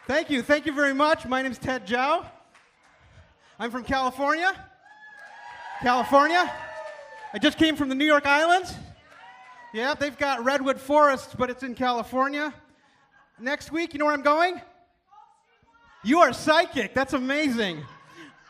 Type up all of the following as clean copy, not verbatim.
Thank you. Thank you very much. My name's Ted Jauw. I'm from California. I just came from the New York Islands. Yeah, they've got redwood forests, but it's in California. Next week, you know where I'm going? You are psychic. That's amazing.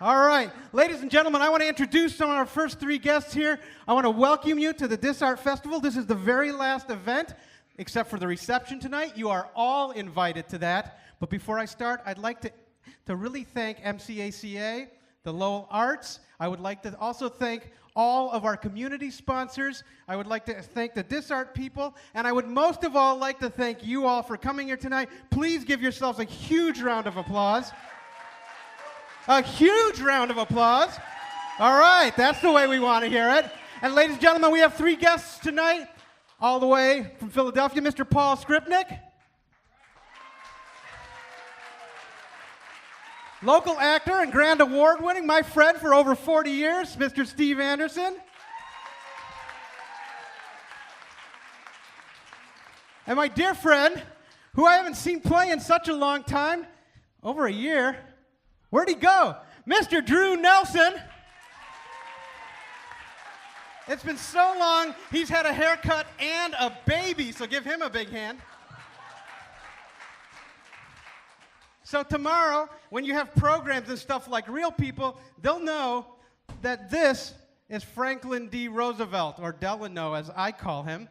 All right. Ladies and gentlemen, I want to introduce some of our first three guests here. I want to welcome you to the Disart Festival. This is the very last event, except for the reception tonight. You are all invited to that. But before I start, I'd like to really thank MCACA, the Lowell Arts. I would like to also thank all of our community sponsors. I would like to thank the Disart people. And I would most of all like to thank you all for coming here tonight. Please give yourselves a huge round of applause. A huge round of applause. All right, that's the way we want to hear it. And ladies and gentlemen, we have three guests tonight, all the way from Philadelphia, Mr. Paul Skripnik. Local actor and Grand Award-winning, my friend for over 40 years, Mr. Steve Anderson. And my dear friend, who I haven't seen play in such a long time, over a year. Where'd he go? Mr. Drew Nelson. It's been so long, he's had a haircut and a baby, so give him a big hand. So tomorrow, when you have programs and stuff like Real People, they'll know that this is Franklin D. Roosevelt, or Delano, as I call him.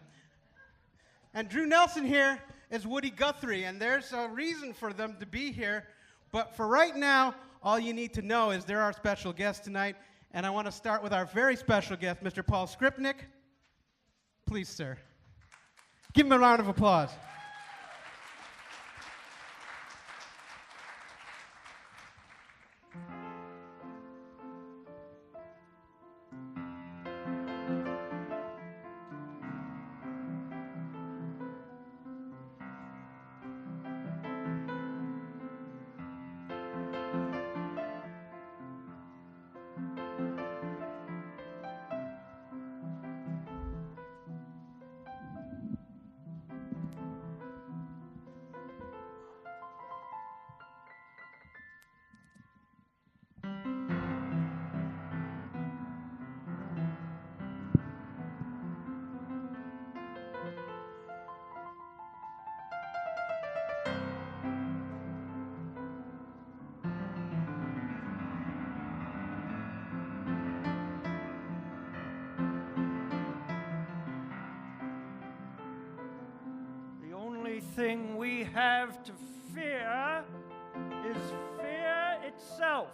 And Drew Nelson here is Woody Guthrie, and there's a reason for them to be here. But for right now, all you need to know is they're our special guests tonight, and I want to start with our very special guest, Mr. Paul Skripnik. Please, sir. Give him a round of applause. Thing we have to fear is fear itself.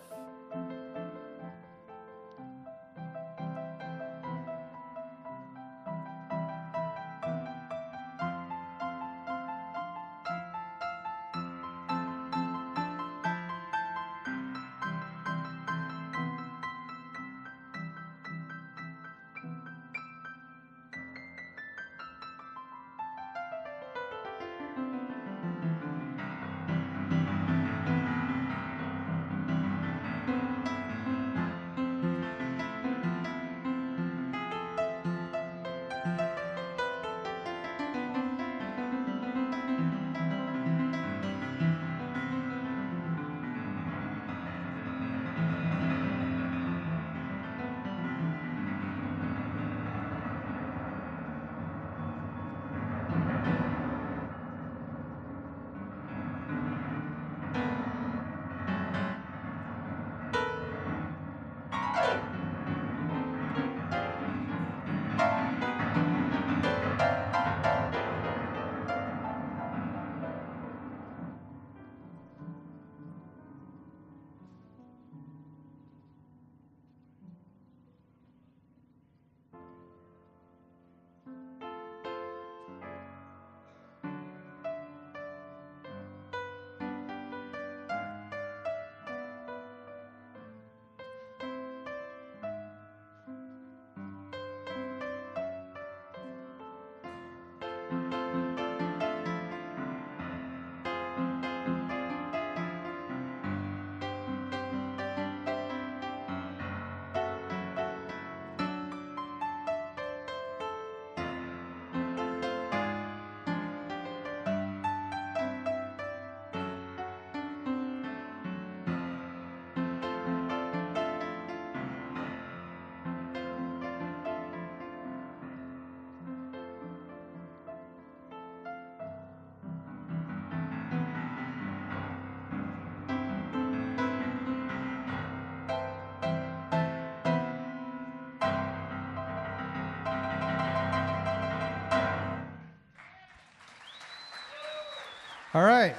All right.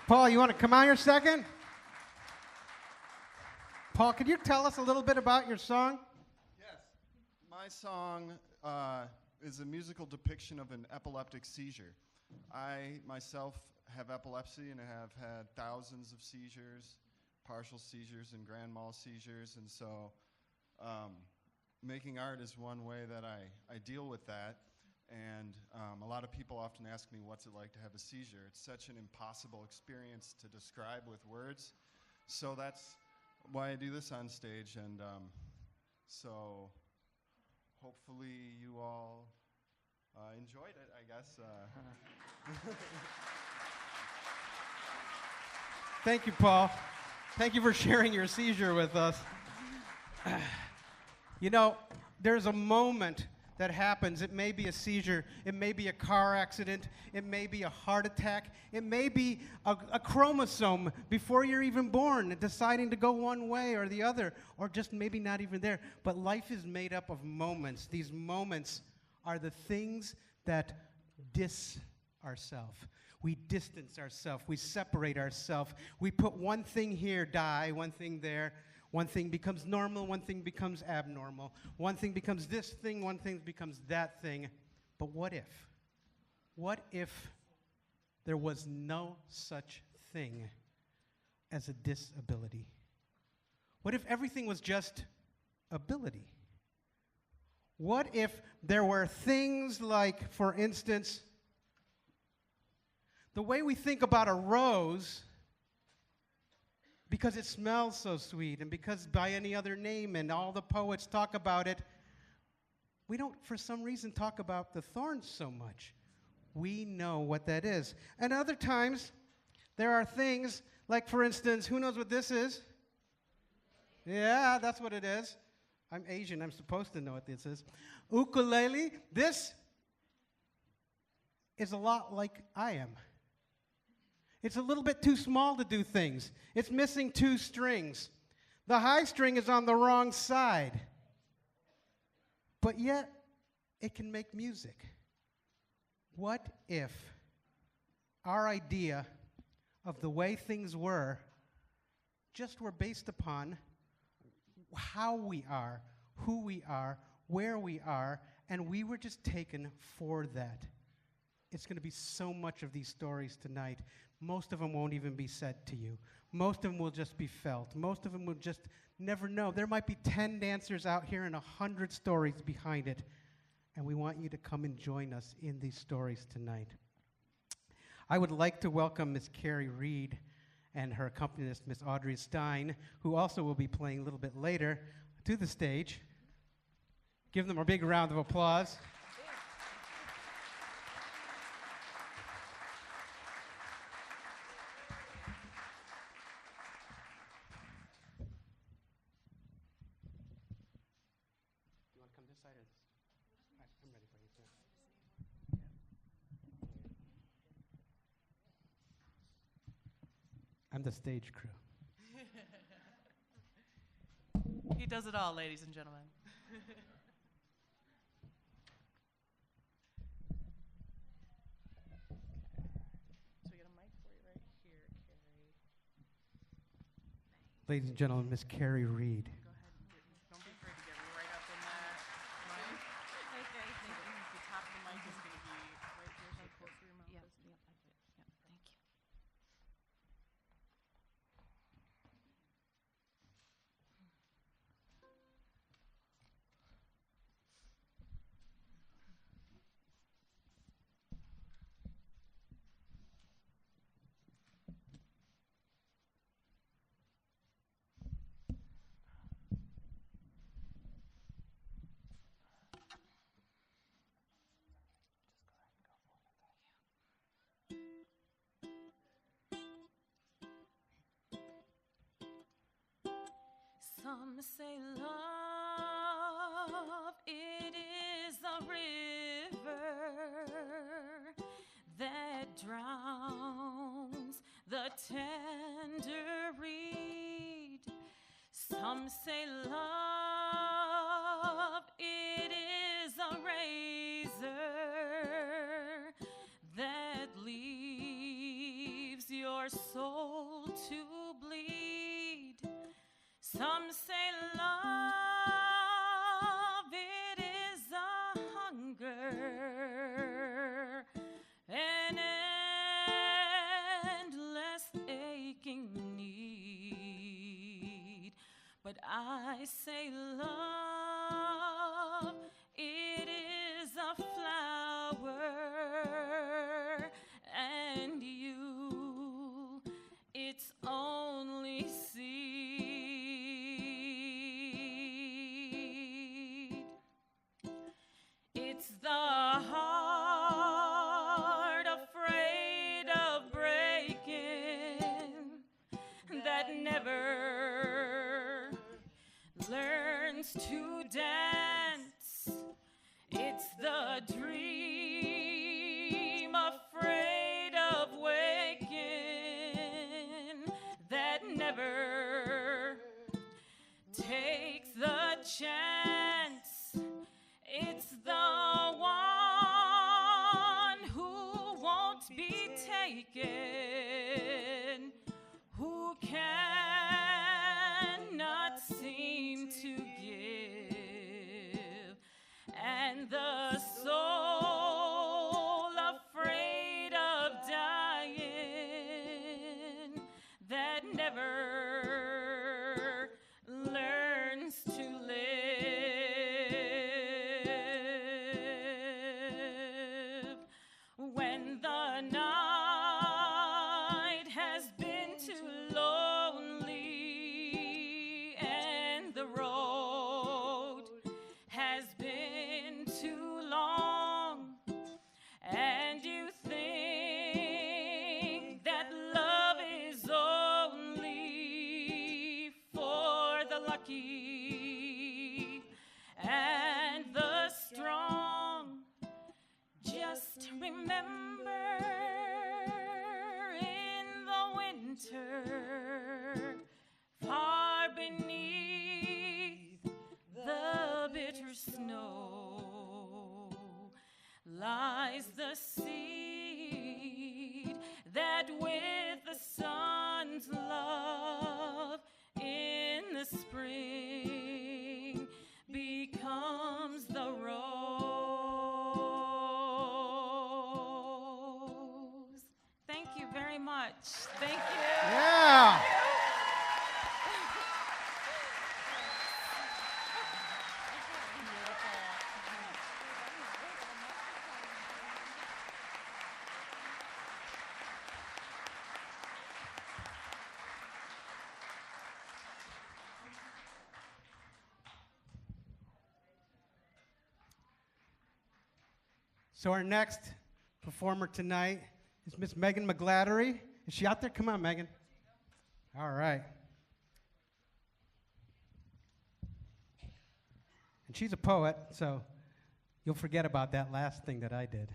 Paul, you want to come out here a second? Paul, could you tell us a little bit about your song? Yes. My song is a musical depiction of an epileptic seizure. I myself have epilepsy and have had thousands of seizures, partial seizures and grand mal seizures, and so making art is one way that I deal with that. And a lot of people often ask me, what's it like to have a seizure? It's such an impossible experience to describe with words. So that's why I do this on stage. And so hopefully you all enjoyed it, I guess. Thank you, Paul. Thank you for sharing your seizure with us. You know, there's a moment that happens. It may be a seizure. It may be a car accident. It may be a heart attack. It may be a chromosome before you're even born, deciding to go one way or the other, or just maybe not even there. But life is made up of moments. These moments are the things that ourselves. We distance ourselves. We separate ourselves. We put one thing here, die, one thing there. One thing becomes normal, one thing becomes abnormal. One thing becomes this thing, one thing becomes that thing. But what if? What if there was no such thing as a disability? What if everything was just ability? What if there were things like, for instance, the way we think about a rose, because it smells so sweet, and because by any other name, and all the poets talk about it, we don't, for some reason, talk about the thorns so much. We know what that is. And other times, there are things like, for instance, who knows what this is? Yeah, that's what it is. I'm Asian, I'm supposed to know what this is. Ukulele, this is a lot like I am. It's a little bit too small to do things. It's missing 2 strings. The high string is on the wrong side. But yet, it can make music. What if our idea of the way things were just were based upon how we are, who we are, where we are, and we were just taken for that? It's going to be so much of these stories tonight. Most of them won't even be said to you. Most of them will just be felt. Most of them will just never know. There might be 10 dancers out here and 100 stories behind it. And we want you to come and join us in these stories tonight. I would like to welcome Miss Carrie Reed and her accompanist, Miss Audrey Stein, who also will be playing a little bit later, to the stage. Give them a big round of applause. I'm the stage crew. He does it all, ladies and gentlemen. So we got a mic for you right here, Carrie. Ladies and gentlemen, Miss Carrie Reed. Go ahead. Don't be afraid to get right up in that mic. Okay, thank you. The top of the mic is going to be right here, so close to your mouth. Yep, yep, I did. Yep, thank you. Some say love, it is a river that drowns the tender reed. Some say love, it is a razor that leaves your soul to bleed. Some say love, it is a hunger, an endless aching need. But I say love, it is a flower, and you, its only seed. It's the heart afraid of breaking that never learns to dance. It's the dream afraid of waking that never takes the chance. It's the one who won't be taken, who cannot seem to give, and the soul afraid of dying that never learns to live. When the night has been too lonely and the road has been too long, and you think that love is only for the lucky and the strong, just remember in the winter, far beneath the bitter snow, lies the seed that with the sun's love in the spring becomes the rose. Thank you very much. Thank you. Yeah. So our next performer tonight is Miss Megan McGladdery. Is she out there? Come on, Megan. All right. And she's a poet, so you'll forget about that last thing that I did.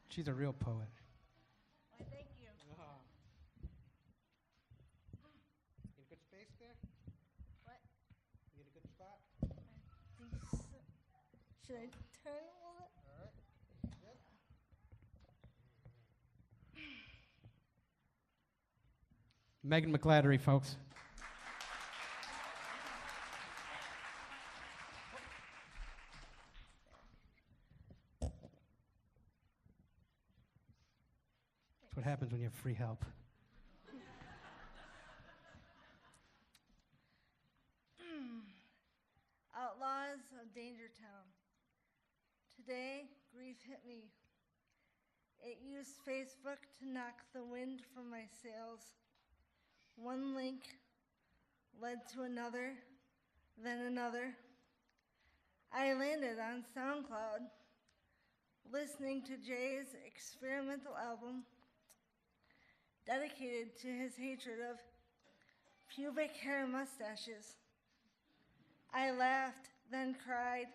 She's a real poet. Why, thank you. In a good space there? What? You in a good spot? I think so. Should I turn a little bit? All right. Good. Megan McGladdery, folks. That's what happens when you have free help. Outlaws of Dangertown. Today, grief hit me. It used Facebook to knock the wind from my sails. One link led to another, then another. I landed on SoundCloud, listening to Jay's experimental album, dedicated to his hatred of pubic hair mustaches. I laughed, then cried,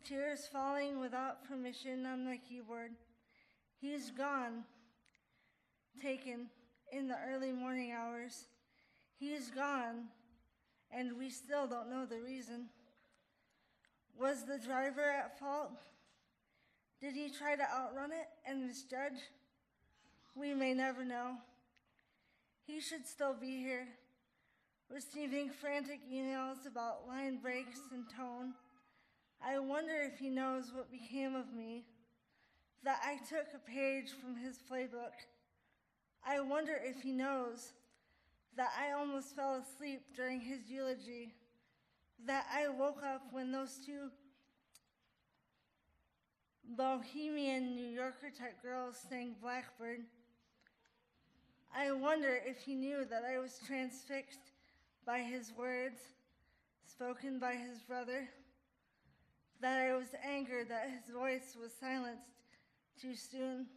tears falling without permission on my keyboard. He's gone, taken in the early morning hours. He's gone, and we still don't know the reason. Was the driver at fault? Did he try to outrun it and misjudge? We may never know. He should still be here, receiving frantic emails about line breaks and tone. I wonder if he knows what became of me, that I took a page from his playbook. I wonder if he knows that I almost fell asleep during his eulogy, that I woke up when those two bohemian New Yorker type girls sang Blackbird. I wonder if he knew that I was transfixed by his words, spoken by his brother, that I was angered that his voice was silenced too soon.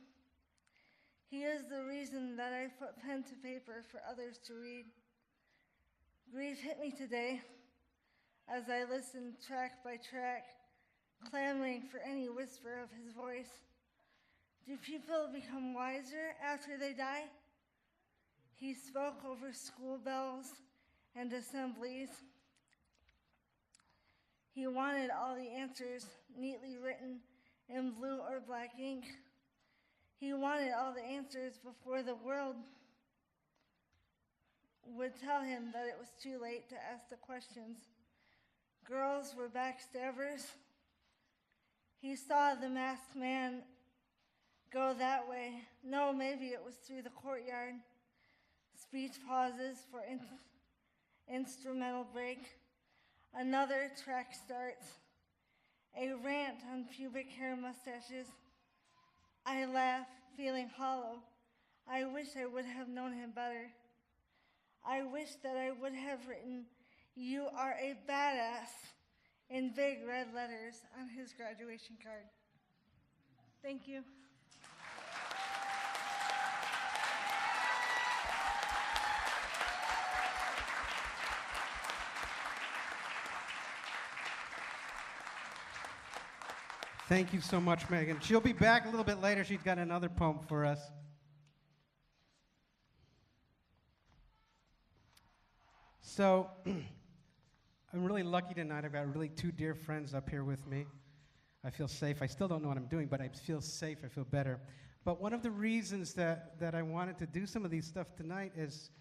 He is the reason that I put pen to paper for others to read. Grief hit me today as I listened track by track, clamoring for any whisper of his voice. Do people become wiser after they die? He spoke over school bells and assemblies. He wanted all the answers neatly written in blue or black ink. He wanted all the answers before the world would tell him that it was too late to ask the questions. Girls were backstabbers. He saw the masked man go that way. No, maybe it was through the courtyard. Speech pauses for instrumental break. Another track starts. A rant on pubic hair mustaches. I laugh, feeling hollow. I wish I would have known him better. I wish that I would have written, "You are a badass," in big red letters on his graduation card. Thank you. Thank you so much, Megan. She'll be back a little bit later. She's got another poem for us. So, I'm really lucky tonight. I've got really two dear friends up here with me. I feel safe. I still don't know what I'm doing, but I feel safe. I feel better. But one of the reasons that I wanted to do some of these stuff tonight is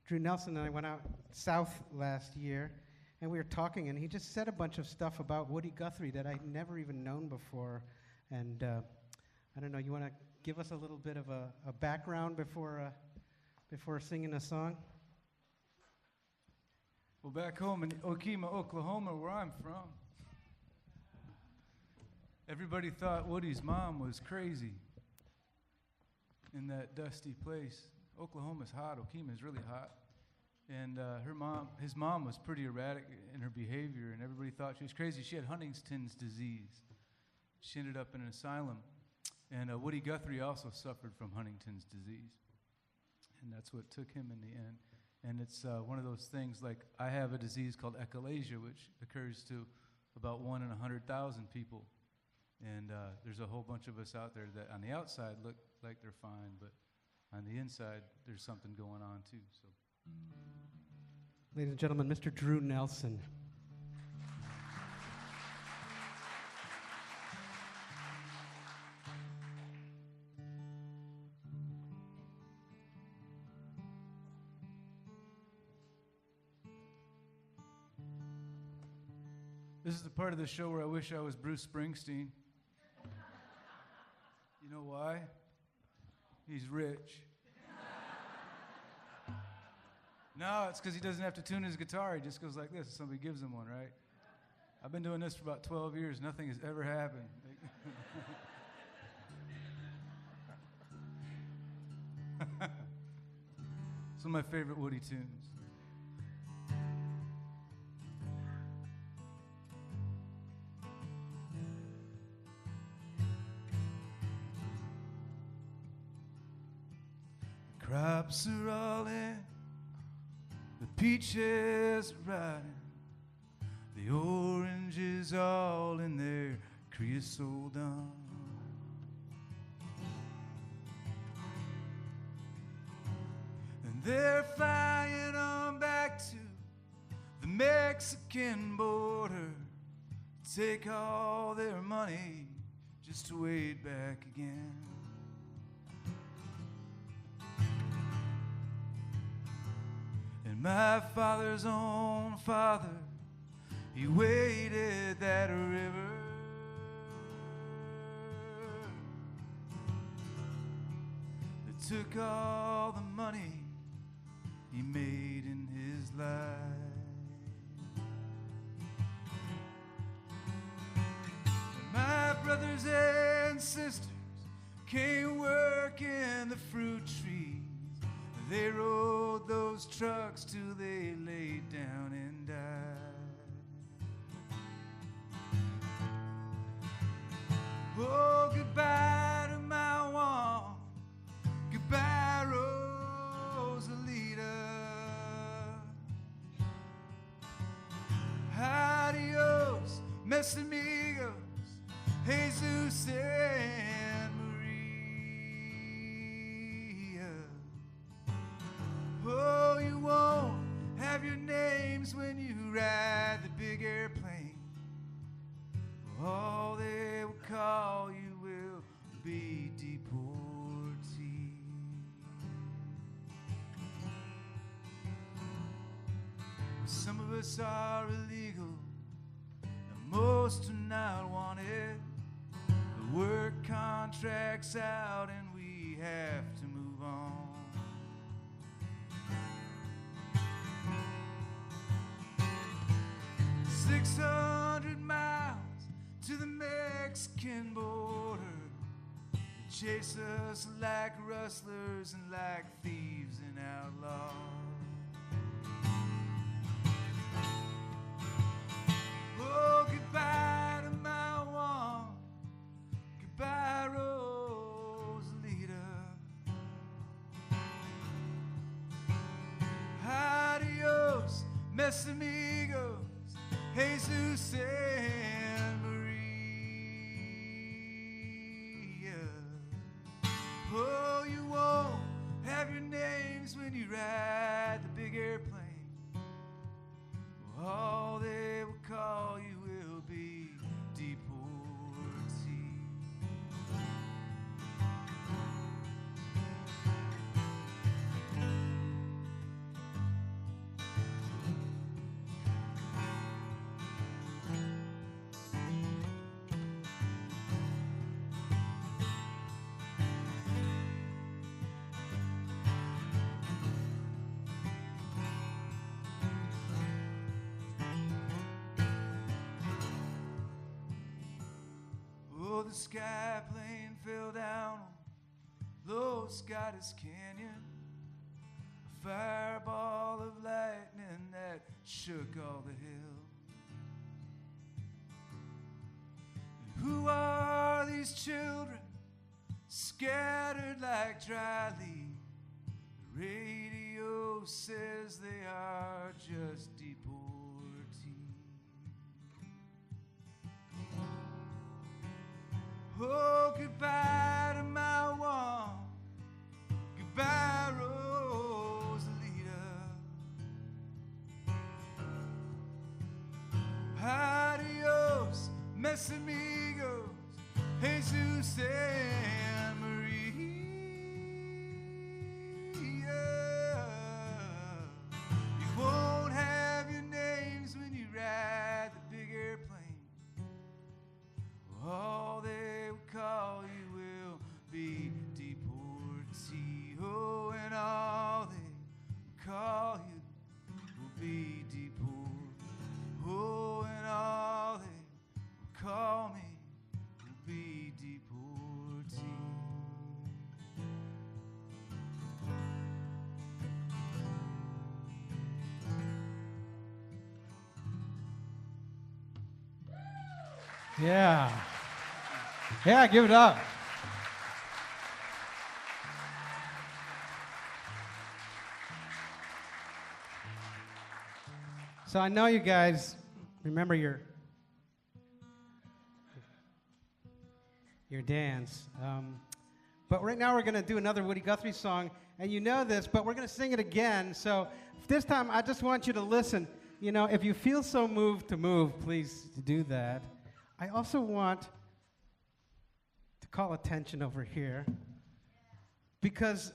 Drew Nelson and I went out south last year, and we were talking, and he just said a bunch of stuff about Woody Guthrie that I'd never even known before. And I don't know, you want to give us a little bit of a background before singing a song? Well, back home in Okima, Oklahoma, where I'm from, everybody thought Woody's mom was crazy in that dusty place. Oklahoma's hot. Okima's really hot. And his mom was pretty erratic in her behavior, and everybody thought she was crazy. She had Huntington's disease. She ended up in an asylum. And Woody Guthrie also suffered from Huntington's disease. And that's what took him in the end. And it's one of those things, like I have a disease called echolalia, which occurs to about 1 in 100,000 people. And there's a whole bunch of us out there that on the outside look like they're fine, but on the inside, there's something going on too. So, ladies and gentlemen, Mr. Drew Nelson. this is the part of the show where I wish I was Bruce Springsteen. You know why? He's rich. No, it's because he doesn't have to tune his guitar. He just goes like this if somebody gives him one, right? I've been doing this for about 12 years. Nothing has ever happened. Some of my favorite Woody tunes. The crops are all in. The peaches are riding, the oranges all in their creosote dawn. And they're flying on back to the Mexican border, take all their money just to wade back again. My father's own father, he waded that river. They took all the money he made in his life. And my brothers and sisters came working the fruit trees. They rode those trucks till they laid down and died. Oh, goodbye to my one. Goodbye, Rosalita. Adios, mis amigos, Jesus and Maria. Oh, you won't have your names when you ride the big airplane. All they will call you will be deportee. Some of us are illegal, and most are not wanted. The work contract's out and we have to move on. 600 miles to the Mexican border. They chase us like rustlers and like thieves and outlaws. Oh, goodbye to my one. Goodbye, Rosalita. Adios, mis amigos, Jesus and Maria. Oh, you won't have your names when you ride the big airplane. All they will call you will be deportee. Oh, the sky plane fell down on Los Gatos Canyon, a fireball of lightning that shook all the hills. And who are these children scattered like dry leaves? The radio says they are just deportees. Oh, goodbye to my one. Goodbye, Rosalita. Adios, mis amigos, Jesus and Maria. You won't have your names when you ride the big airplane. All they will call you will be deportee. Oh, and all they will call you will be deportee. Oh, and all they will call me will be deportee. Yeah. Yeah, give it up. So I know you guys remember your dance. But right now we're going to do another Woody Guthrie song. And you know this, but we're going to sing it again. So this time I just want you to listen. You know, if you feel so moved to move, please do that. I also want to call attention over here because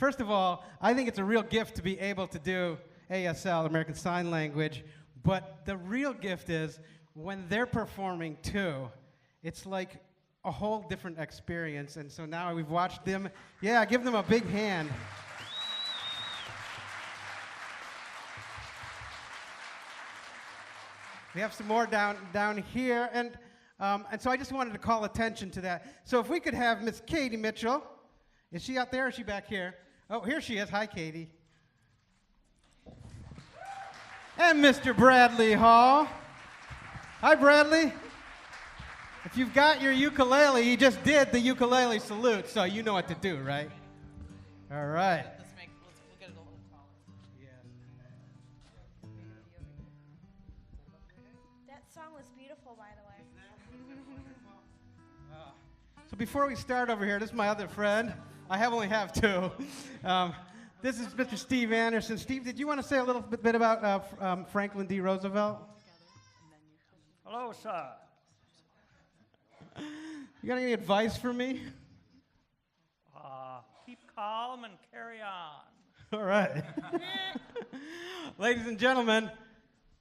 First of all, I think it's a real gift to be able to do ASL, American Sign Language, but the real gift is when they're performing too, it's like a whole different experience, and so now we've watched them. Yeah, give them a big hand. We have some more down here, and so I just wanted to call attention to that. So if we could have Miss Katie Mitchell. Is she out there or is she back here? Oh, here she is. Hi, Katie. And Mr. Bradley Hall. Hi, Bradley. If you've got your ukulele, he just did the ukulele salute, so you know what to do, right? All right. We'll get it a little taller. That song was beautiful, by the way. So before we start over here, this is my other friend. I only have two. This is Mr. Steve Anderson. Steve, did you want to say a little bit about Franklin D. Roosevelt? Hello, sir. You got any advice for me? Keep calm and carry on. All right. Ladies and gentlemen,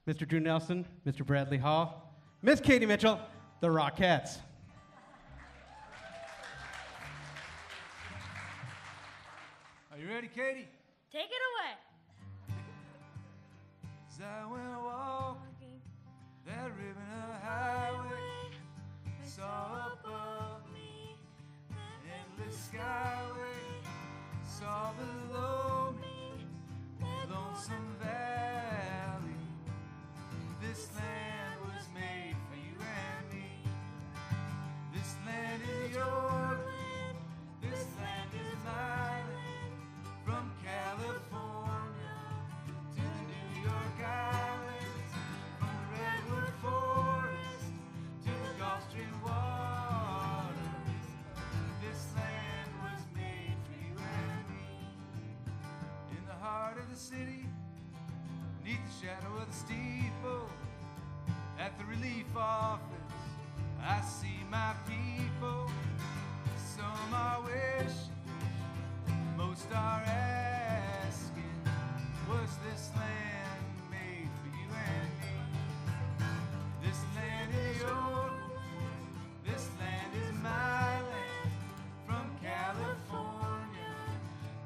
Mr. Drew Nelson, Mr. Bradley Hall, Miss Katie Mitchell, the Rockettes. Are you ready, Katie? Take it away. As I went walking that ribbon of highway, saw above me an endless skyway, saw below me that lonesome valley. This land was made for you and me. This land is your land. This land is my land. From California to the New York Islands, from the Redwood Forest to the Gulf Stream waters, this land was made for you and me. In the heart of the city, beneath the shadow of the steeple, at the relief office, I see my people. Some are wishing, most are asking, was this land made for you and me? This land is your land, this land is my land. From California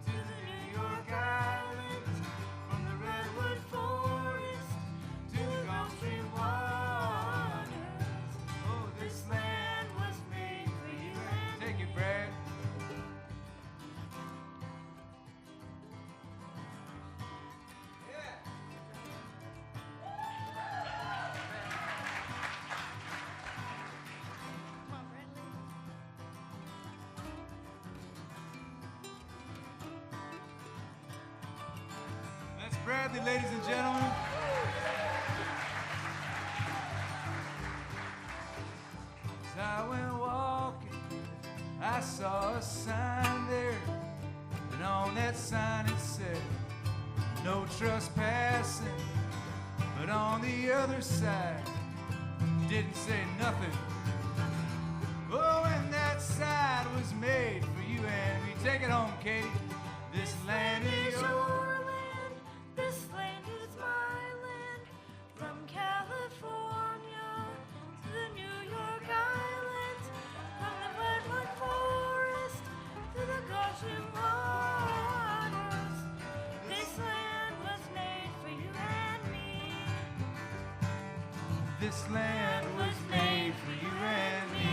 to the New York Islands, from the Redwood Forest to the Gulf Stream waters. Oh, this land was made for you and me. Take it, Brad. That's Bradley, ladies and gentlemen. As I went walking, I saw a sign there, and on that sign it said, no trespassing. But on the other side, it didn't say nothing. Oh, and that sign was made for you and me. Take it home, Katie. This land is your land. This land is my land. From California to the New York Islands, from the Redwood Forest to the Gulf Stream waters. This land was made for you and me. This land was made for you and me.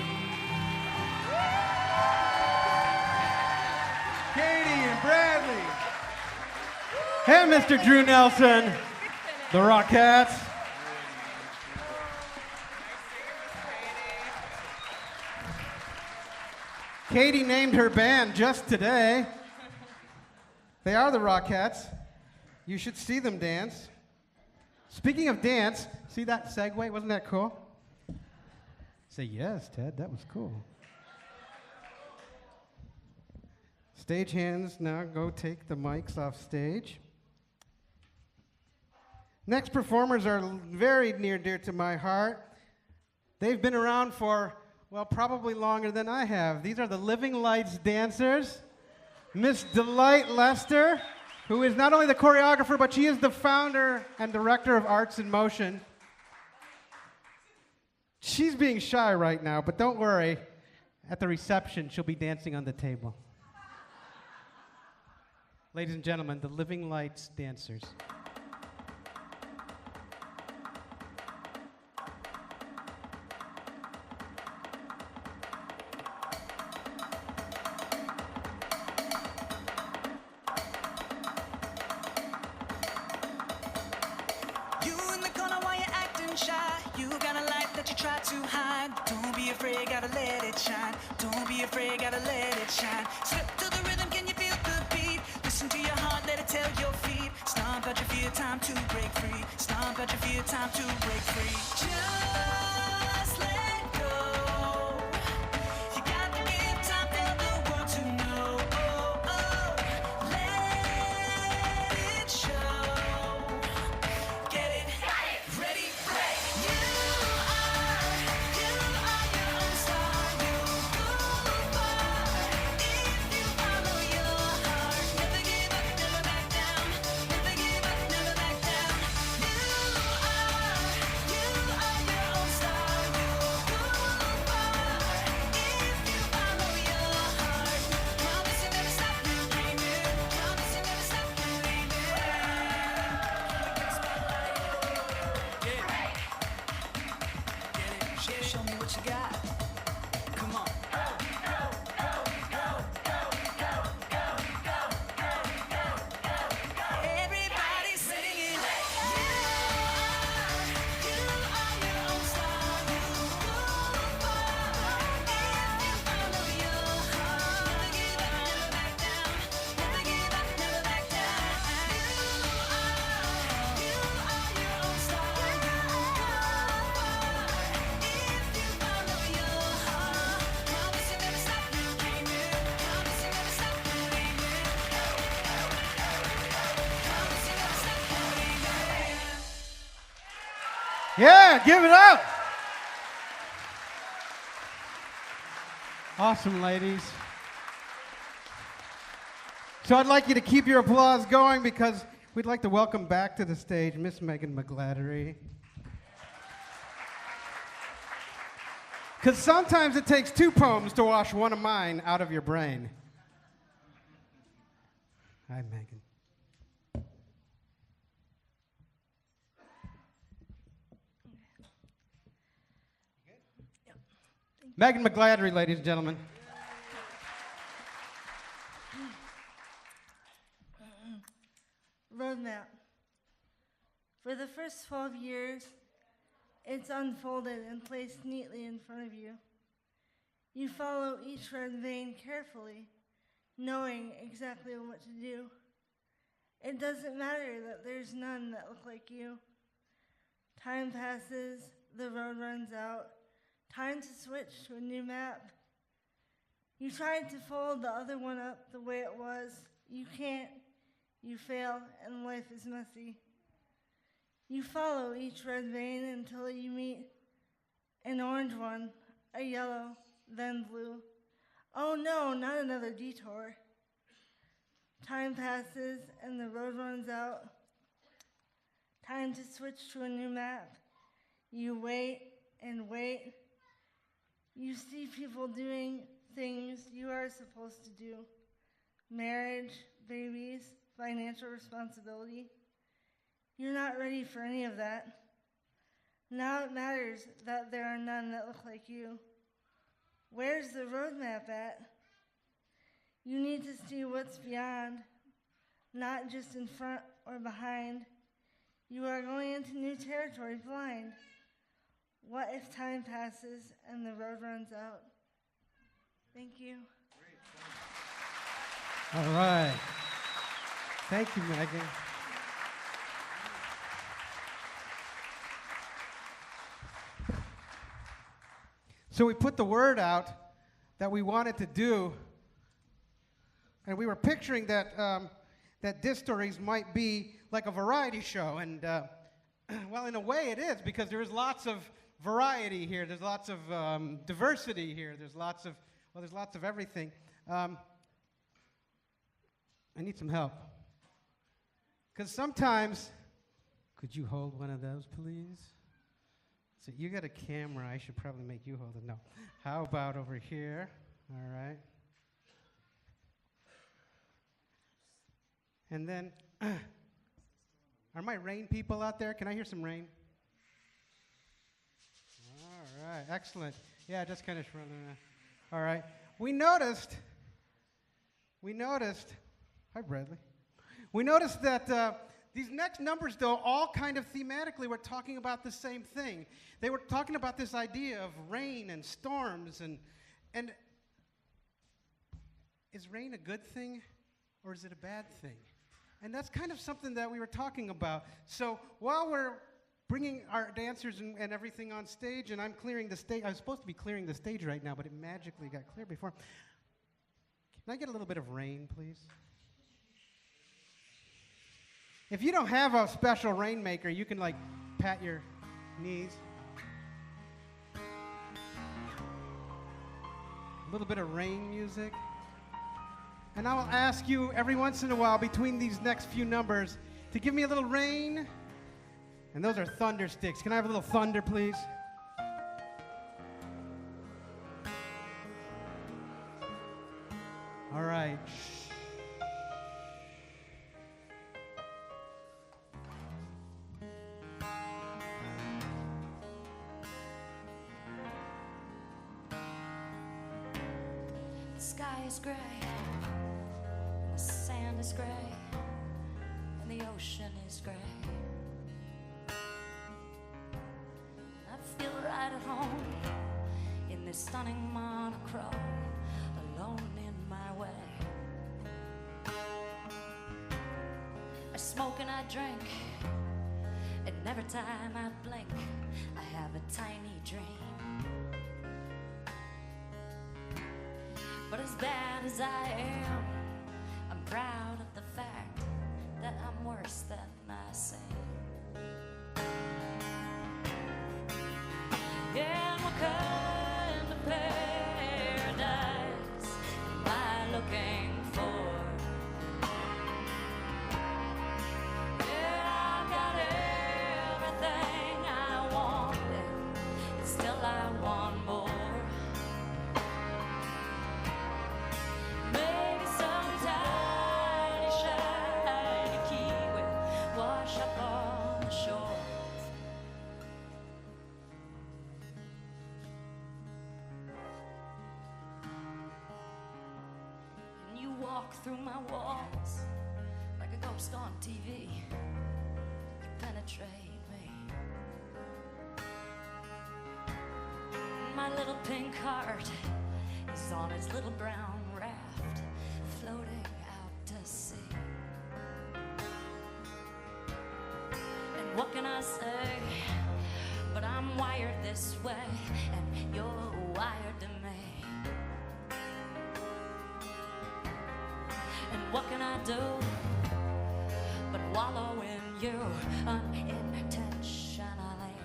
Katie and Bradley. Hey, Mr. Drew Nelson, the Rockettes. Katie named her band just today. They are the Rockettes. You should see them dance. Speaking of dance, see that segue? Wasn't that cool? Say yes, Ted. That was cool. Stagehands now go take the mics off stage. Next performers are very near and dear to my heart. They've been around for, well, probably longer than I have. These are the Living Lights dancers. Miss Delight Lester, who is not only the choreographer, but she is the founder and director of Arts in Motion. She's being shy right now, but don't worry. At the reception, she'll be dancing on the table. Ladies and gentlemen, the Living Lights dancers. You in the corner while you're acting shy. You got a light that you try to hide. Don't be afraid, gotta let it shine. Don't be afraid, gotta let it shine. Slip to the rhythm, can you feel the beat? Listen to your heart, let it tell your feet. Stomp out your fear, time to break free. Stomp out your fear, time to break free. Just let go. You got to give time for the world to know. Oh, oh. Let it show. Get it, ready, play. You are your own star. You go far if you follow your heart. Never give up, never back down. Never give up, never back down. You are your own star. You go far if you follow your heart. Promise you never stop dreaming. Promise you never stop believing. Show me what you got. Come on. Everybody's singing. You are your own star. You go far if you follow your heart. Never give up, never back down. Never give up, never back down. You are your own star. You go far if you follow your heart. Promise you never stop dreaming. Promise you never stop believing. Promise you never stop believing. Yeah, give it up. Awesome, ladies. So I'd like you to keep your applause going because we'd like to welcome back to the stage Miss Megan McGladdery. Because sometimes it takes two poems to wash one of mine out of your brain. Hi, Megan. Megan McGladdery, ladies and gentlemen. Roadmap. For the first 12 years, it's unfolded and placed neatly in front of you. You follow each red vein carefully, knowing exactly what to do. It doesn't matter that there's none that look like you. Time passes, the road runs out. Time to switch to a new map. You tried to fold the other one up the way it was. You can't. You fail, and life is messy. You follow each red vein until you meet an orange one, a yellow, then blue. Oh no, not another detour. Time passes and the road runs out. Time to switch to a new map. You wait and wait. You see people doing things you are supposed to do. Marriage, babies, financial responsibility. You're not ready for any of that. Now it matters that there are none that look like you. Where's the roadmap at? You need to see what's beyond, not just in front or behind. You are going into new territory blind. What if time passes and the road runs out? Thank you. All right. Thank you, Megan. So we put the word out that we wanted to do, and we were picturing that that DisStories might be like a variety show, and well, in a way it is, because there is lots of variety here. There's lots of diversity here. There's lots of everything. I need some help. Because sometimes, could you hold one of those, please? So you got a camera. I should probably make you hold it. No. How about over here? All right. And then, are my rain people out there? Can I hear some rain? All right, excellent. Yeah, just kind of running around. All right. We noticed, hi Bradley. We noticed that these next numbers, though, all kind of thematically were talking about the same thing. They were talking about this idea of rain and storms, and is rain a good thing or is it a bad thing? And that's kind of something that we were talking about. So while we're bringing our dancers and everything on stage, and I'm clearing the stage, I'm supposed to be clearing the stage right now, but it magically got cleared before. Can I get a little bit of rain, please? If you don't have a special rainmaker, you can like pat your knees. A little bit of rain music. And I will ask you every once in a while between these next few numbers to give me a little rain. And those are thunder sticks. Can I have a little thunder, please? All right. The sky is gray, and the sand is gray, and the ocean is gray. I feel right at home in this stunning monochrome, alone in my way. I smoke and I drink, and every time I blink, I have a tiny dream. But as bad as I am, I'm proud of the fact that I'm worse than I seem. And what kind of paradise am I looking for? Yeah, I've got everything I wanted, and still I want more. Maybe some tiny shiny key will wash up on the shore. And you walk through my walls like a ghost on TV. You penetrate me. My little pink heart is on his little brown raft, floating out to sea. And what can I say? But I'm wired this way, and you're wired to me. And what can I do but wallow in you unintentionally?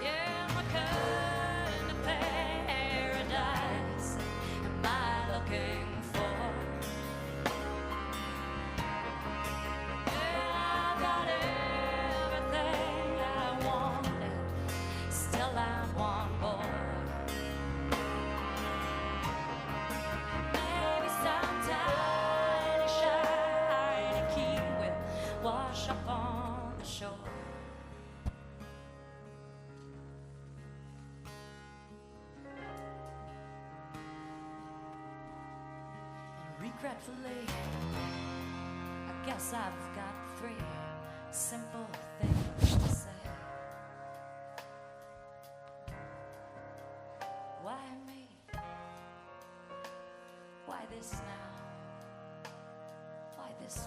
Yeah, what kind of paradise am I looking for? Yeah, I've got everything I wanted, still I want more. Maybe some tiny shiny key will wash up on the shore. And regretfully, I guess I've got 3 simple things to say. Why me? Why this now? Why this way?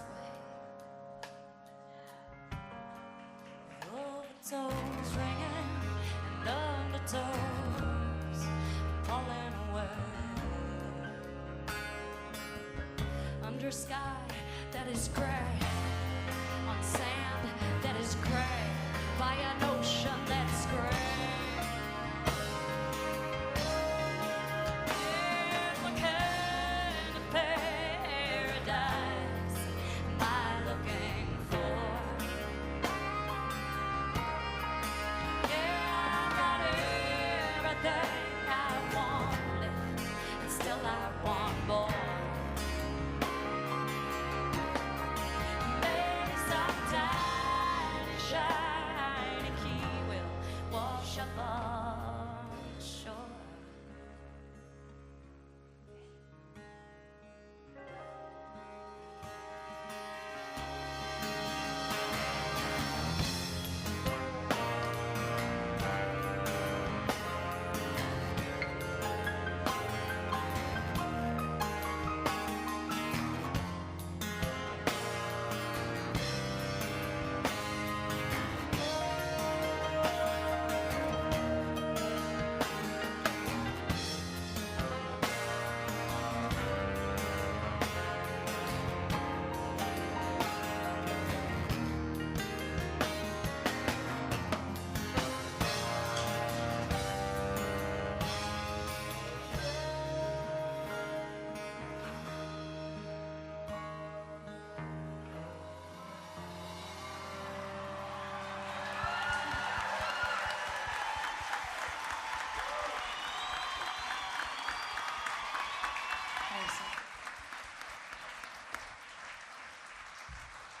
Overtones ringing and undertones falling away. Under sky that is gray, on sand that is gray, by an ocean that's gray. And what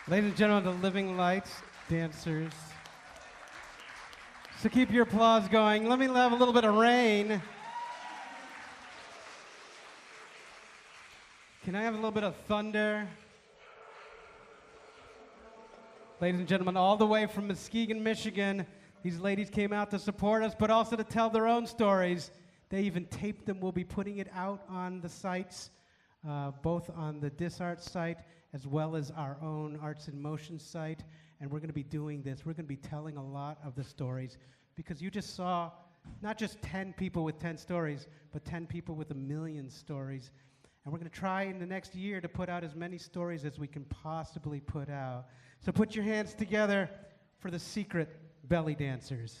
Ladies and gentlemen, the Living Lights dancers. So keep your applause going. Let me have a little bit of rain. Can I have a little bit of thunder? Ladies and gentlemen, all the way from Muskegon, Michigan, these ladies came out to support us, but also to tell their own stories. They even taped them. We'll be putting it out on the sites, both on the Disart site as well as our own Arts in Motion site. And we're going to be doing this. We're going to be telling a lot of the stories because you just saw not just 10 people with 10 stories, but 10 people with 1 million stories. And we're going to try in the next year to put out as many stories as we can possibly put out. So put your hands together for the secret belly dancers.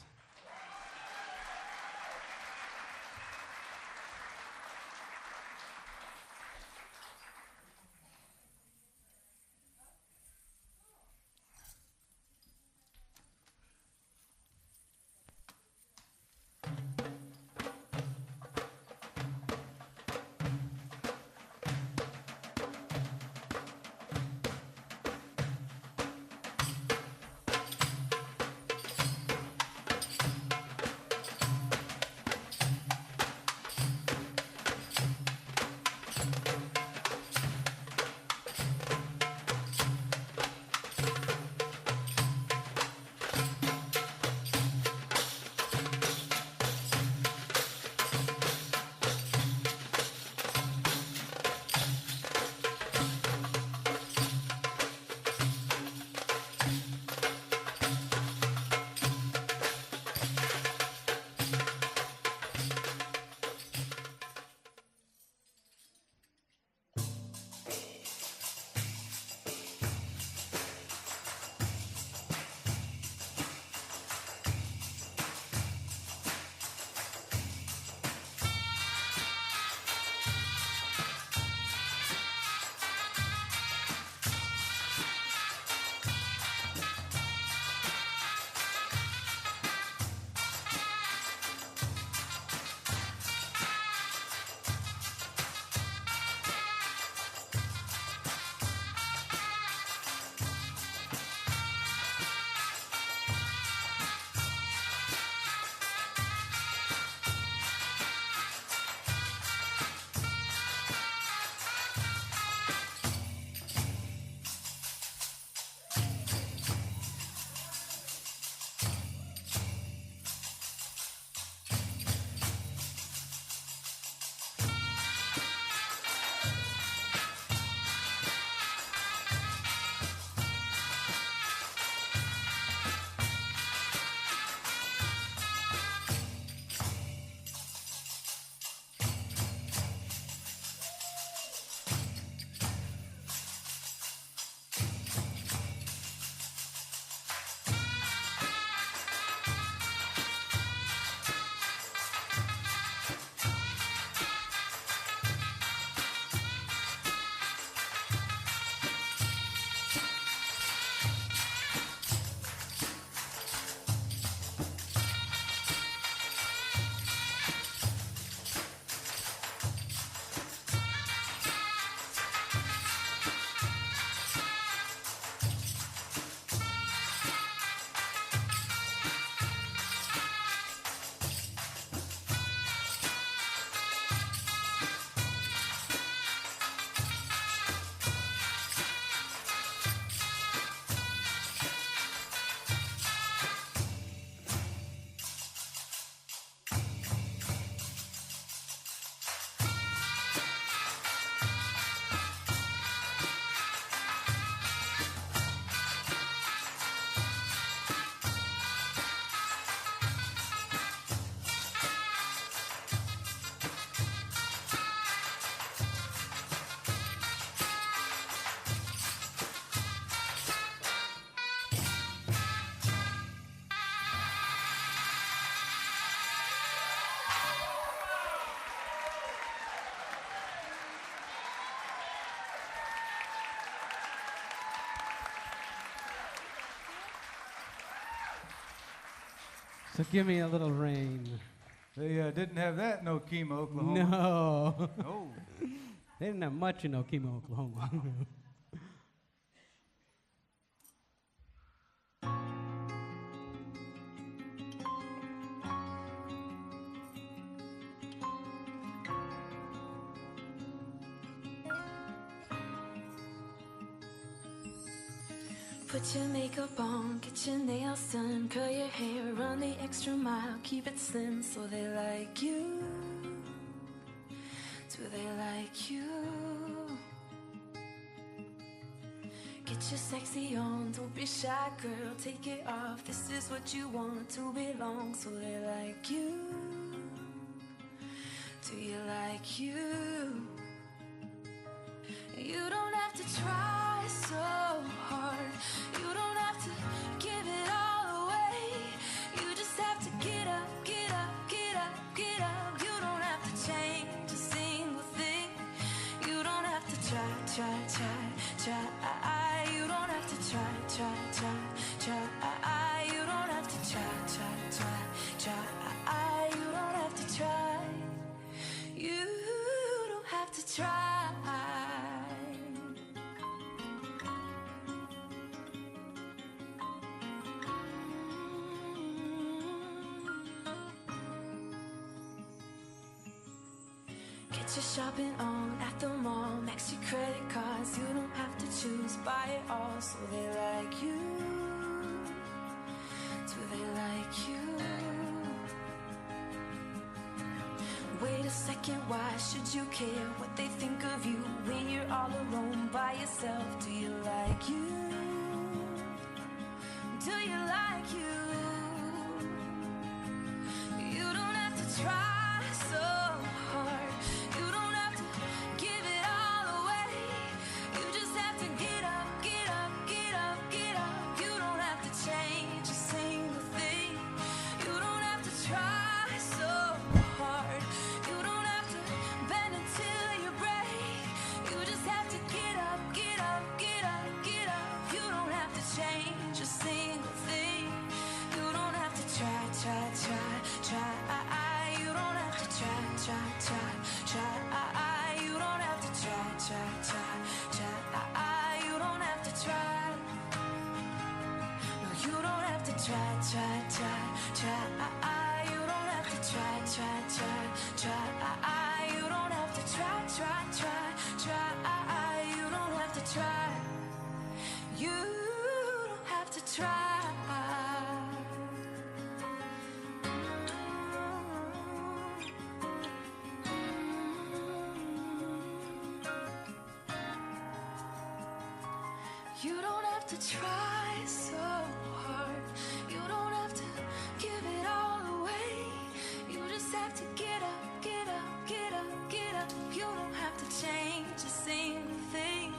So give me a little rain. They didn't have that in Okima, Oklahoma. No. No. They didn't have much in Okima, Oklahoma. Put your makeup on, get your nails done, curl your hair, run the extra mile, keep it slim so they like you. Do they like you? Get your sexy on, don't be shy, girl, take it off. This is what you want to belong, so they like you. Do you like you? You don't have to try so hard. You don't have to give it all away. You just have to get up, get up, get up, get up. You don't have to change a single thing. You don't have to try, try, try, try. You don't have to try, try, try, try. You don't have to try, try, try, try. You don't have to try. You don't have to try. Get your shopping on at the mall, max your credit cards. You don't have to choose, buy it all, so they like you. Do they like you? Wait a second, why should you care what they think of you when you're all alone by yourself? Do you like you? Do you like you? You don't have to try so hard. You don't have to give it all away. You just have to get up, get up, get up, get up. You don't have to change a single thing. You don't have to try so hard. You don't have to bend until you break. You just have to get up, get up, get up, get up. You don't have to change a single thing. You don't have to try, try, try, try. You don't have to try, try, try, try. You don't have to try, try, try, try. You don't have to try. No, you don't have to try, try, try, try. You don't have to try, try, try, try. You don't have to try, try, try, try. You don't have to try. You don't have to try. You don't have to try so hard. You don't have to give it all away. You just have to get up, get up, get up, get up. You don't have to change a single thing.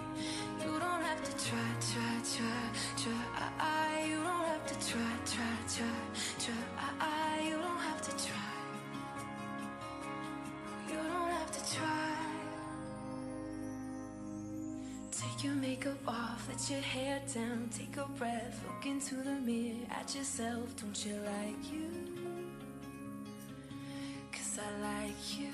You don't have to try, try, try, try. You don't have to try, try, try, try. You don't have to try. You don't have to try. Take your makeup off, let your hair down, take a breath, look into the mirror at yourself. Don't you like you? 'Cause I like you.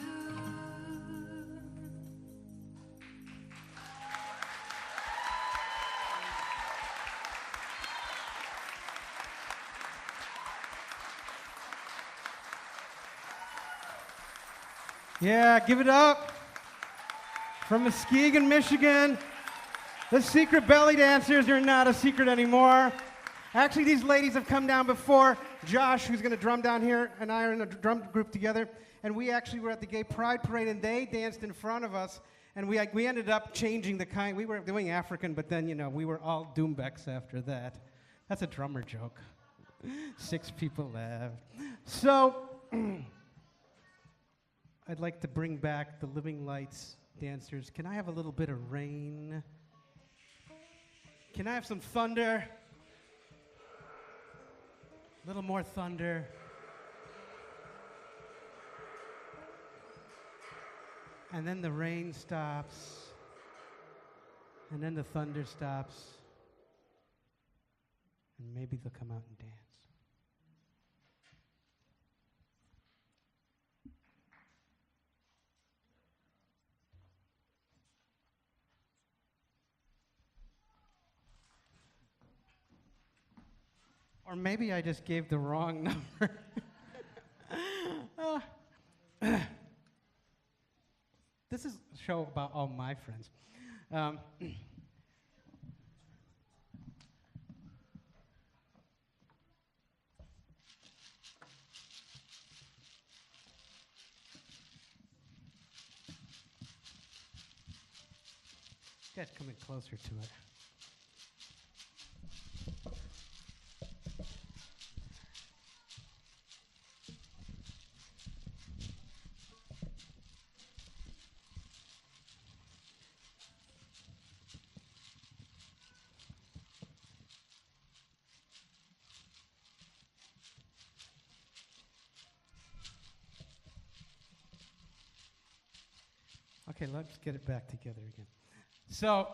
Yeah, give it up. From Muskegon, Michigan. The secret belly dancers are not a secret anymore. Actually, these ladies have come down before. Josh, who's going to drum down here, and I are in a drum group together. And we actually were at the Gay Pride Parade, and they danced in front of us. And we ended up changing the kind. We were doing African, but then, we were all Doombecks after that. That's a drummer joke. 6 people laughed. So, I'd like to bring back the Living Lights dancers. Can I have a little bit of rain? Can I have some thunder? A little more thunder. And then the rain stops. And then the thunder stops. And maybe they'll come out and dance. Or maybe I just gave the wrong number. This is a show about all my friends. guys come in closer to it. Okay, let's get it back together again. So,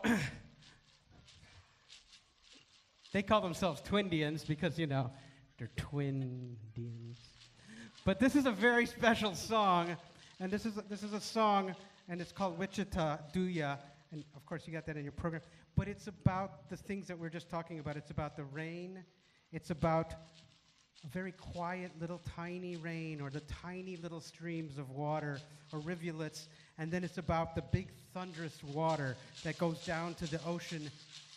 they call themselves Twindians because, you know, they're Twindians. But this is a very special song, and this is a song, and it's called Wichita Do Ya, and of course you got that in your program. But it's about the things that we're just talking about. It's about the rain. It's about a very quiet little tiny rain, or the tiny little streams of water, or rivulets. And then it's about the big thunderous water that goes down to the ocean.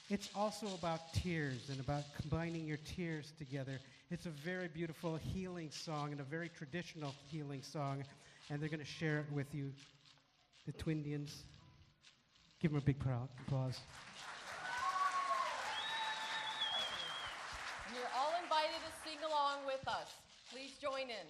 It's also about tears and about combining your tears together. It's a very beautiful healing song and a very traditional healing song. And they're going to share it with you, the Twindians. Give them a big applause. And you're all invited to sing along with us. Please join in.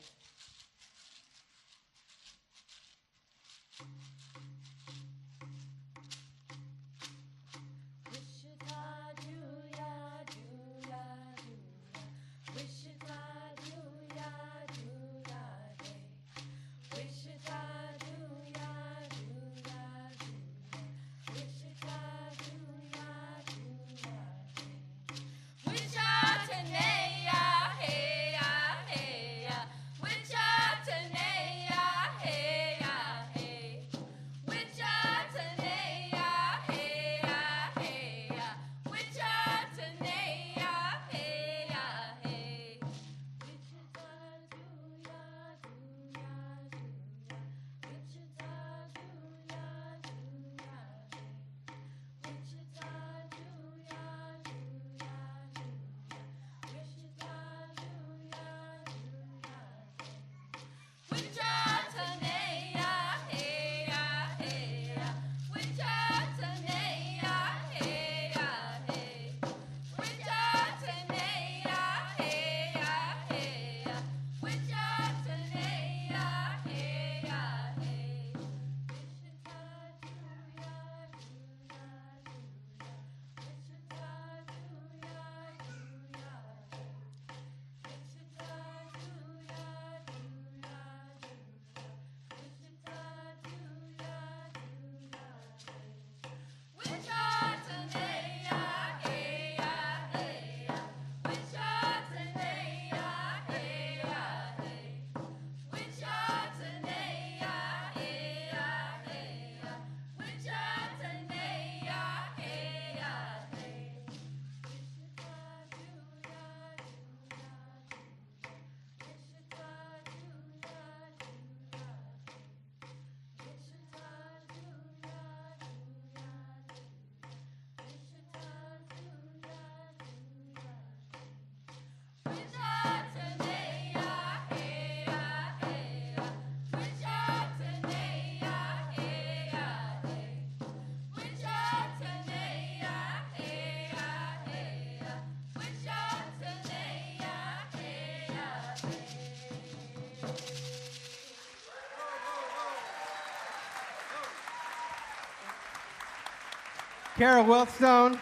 Kara Wiltstone,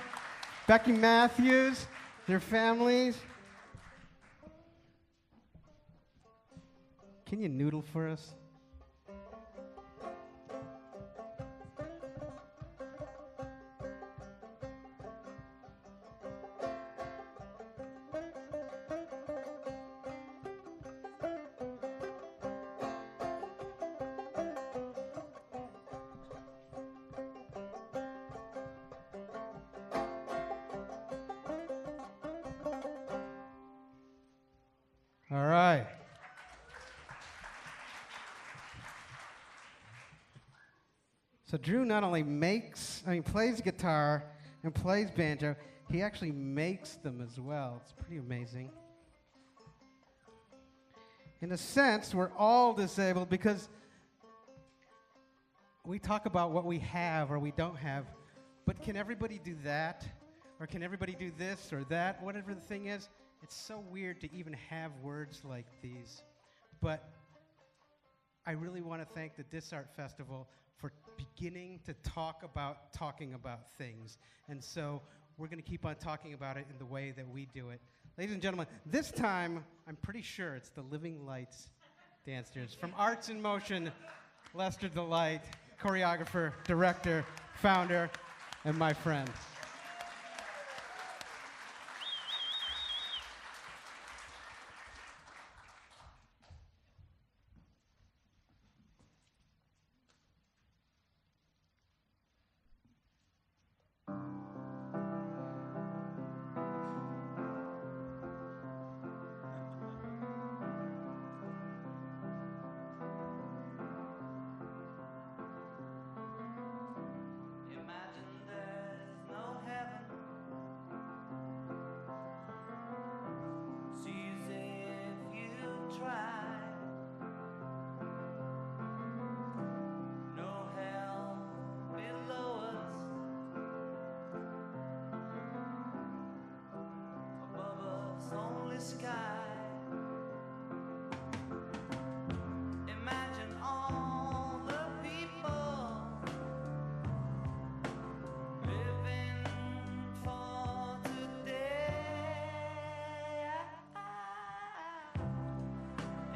Becky Matthews, their families. Can you noodle for us? All right. So Drew not only plays guitar and plays banjo, he actually makes them as well. It's pretty amazing. In a sense, we're all disabled because we talk about what we have or we don't have, but can everybody do that? Or can everybody do this or that? Whatever the thing is, it's so weird to even have words like these. But I really want to thank the Disart Festival for beginning to talk about talking about things. And so we're going to keep on talking about it in the way that we do it. Ladies and gentlemen, this time, I'm pretty sure it's the Living Lights dancers. From Arts in Motion, Lester Delight, choreographer, director, founder, and my friend. Imagine there's no heaven. See as if you try. No hell below us. Above us only sky. Imagine all the people living for today.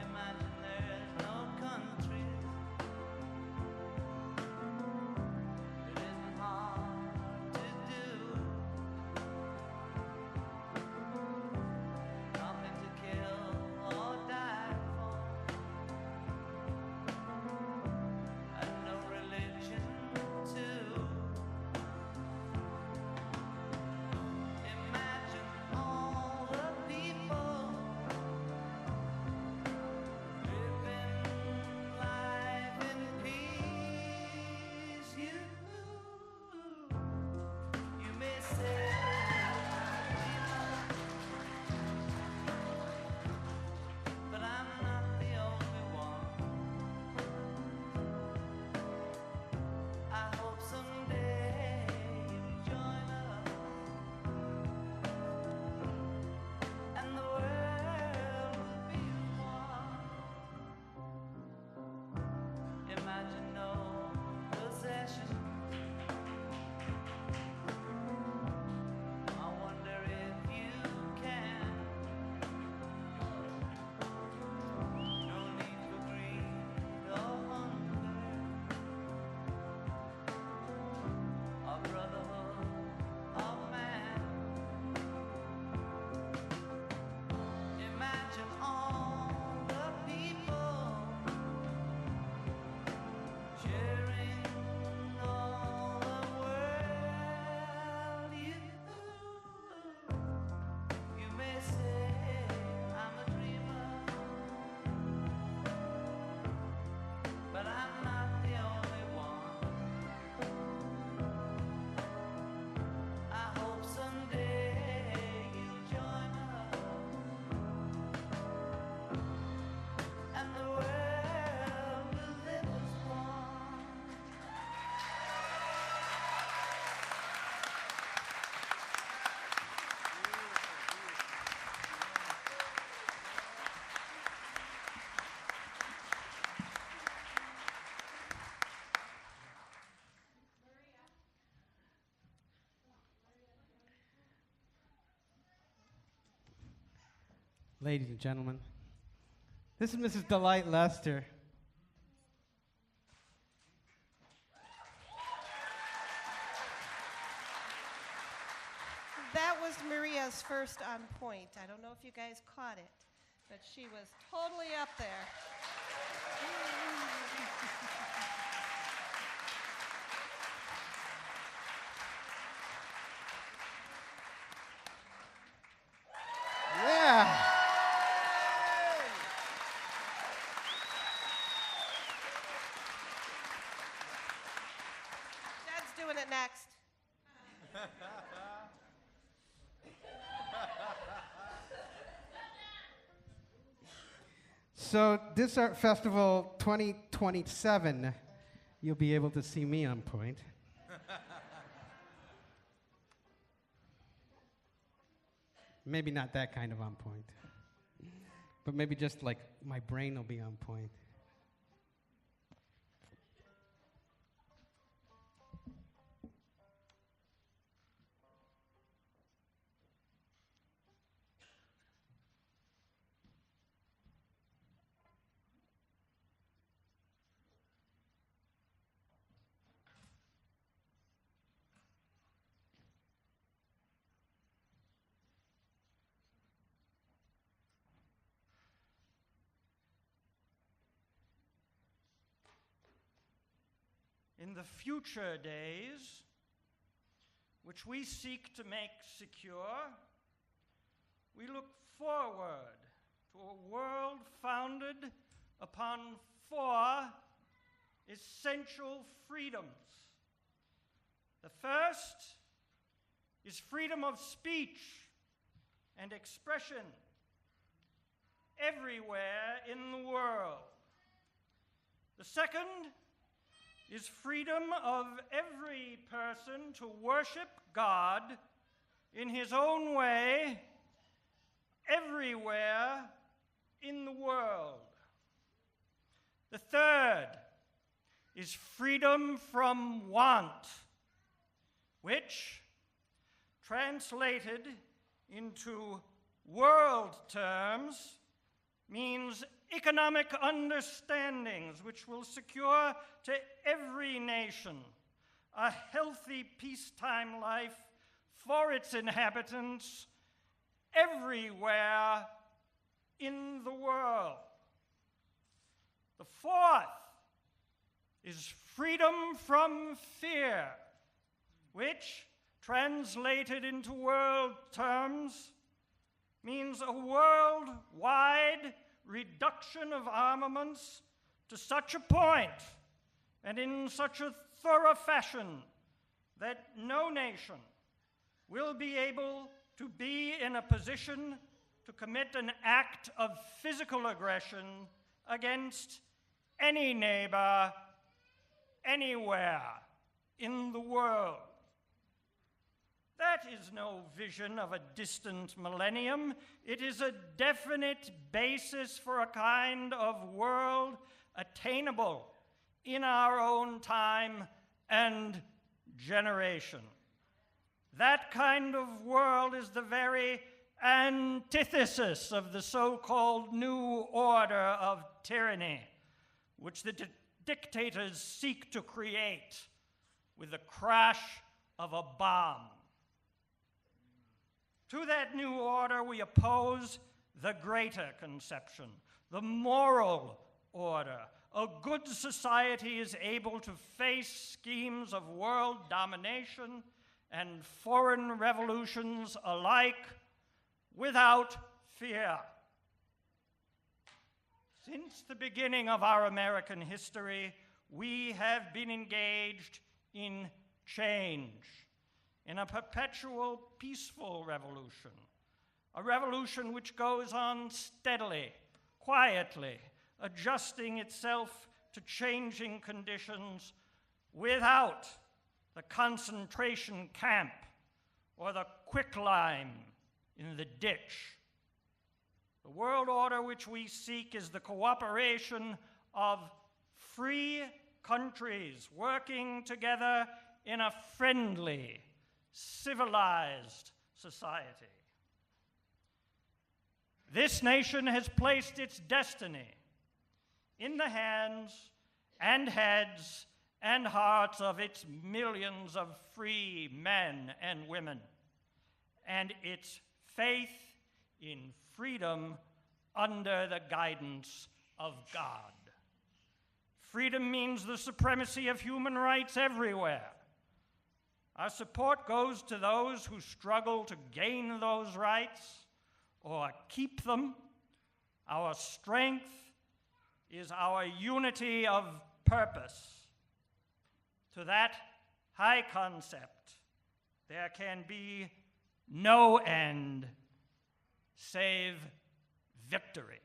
Imagine there's no countries. It isn't hard to do. Nothing to kill or die for. And no religion too. Imagine all the people living life in peace. You may say, but I'm not the only one. I hope someday you join us, and the world will be one. Imagine no possession. I wonder if you can. No need for greed or hunger. A brotherhood of man. Imagine all the people sharing all the world. You may say I'm a dreamer, but I'm not the only one. I hope someday you'll join us, and the world will live as one. Ladies and gentlemen, this is Mrs. Delight Lester. That was Maria's first on point. I don't know if you guys caught it, but she was totally up there. Yeah. Jed's doing it next. So Disart Festival 2027, you'll be able to see me on point. Maybe not that kind of on point. But maybe just like my brain will be on point. In the future days, which we seek to make secure, we look forward to a world founded upon 4 essential freedoms. The first is freedom of speech and expression everywhere in the world. The second is freedom of every person to worship God in his own way, everywhere in the world. The third is freedom from want, which, translated into world terms, means economic understandings which will secure to every nation a healthy peacetime life for its inhabitants everywhere in the world. The fourth is freedom from fear, which, translated into world terms, means a worldwide reduction of armaments to such a point and in such a thorough fashion that no nation will be able to be in a position to commit an act of physical aggression against any neighbor anywhere in the world. That is no vision of a distant millennium. It is a definite basis for a kind of world attainable in our own time and generation. That kind of world is the very antithesis of the so-called new order of tyranny, which the dictators seek to create with the crash of a bomb. To that new order, we oppose the greater conception, the moral order. A good society is able to face schemes of world domination and foreign revolutions alike without fear. Since the beginning of our American history, we have been engaged in change, in a perpetual peaceful revolution, a revolution which goes on steadily, quietly, adjusting itself to changing conditions without the concentration camp or the quicklime in the ditch. The world order which we seek is the cooperation of free countries working together in a friendly, civilized society. This nation has placed its destiny in the hands and heads and hearts of its millions of free men and women, and its faith in freedom under the guidance of God. Freedom means the supremacy of human rights everywhere. Our support goes to those who struggle to gain those rights or keep them. Our strength is our unity of purpose. To that high concept, there can be no end save victory.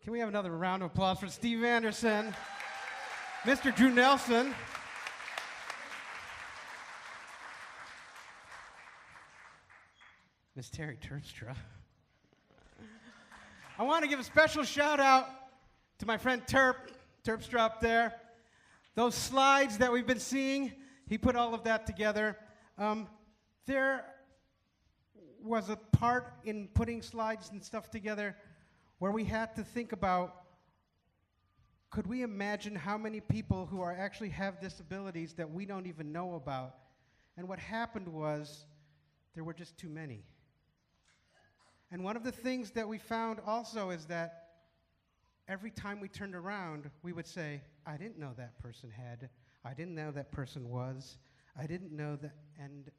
Can we have another round of applause for Steve Anderson, Mr. Drew Nelson, Miss Terry Terpstra. I want to give a special shout out to my friend Terpstra up there. Those slides that we've been seeing, he put all of that together. There was a part in putting slides and stuff together where we had to think about, could we imagine how many people who are actually have disabilities that we don't even know about? And what happened was there were just too many. And one of the things that we found also is that every time we turned around, we would say, I didn't know that person had, I didn't know that person was, I didn't know that, and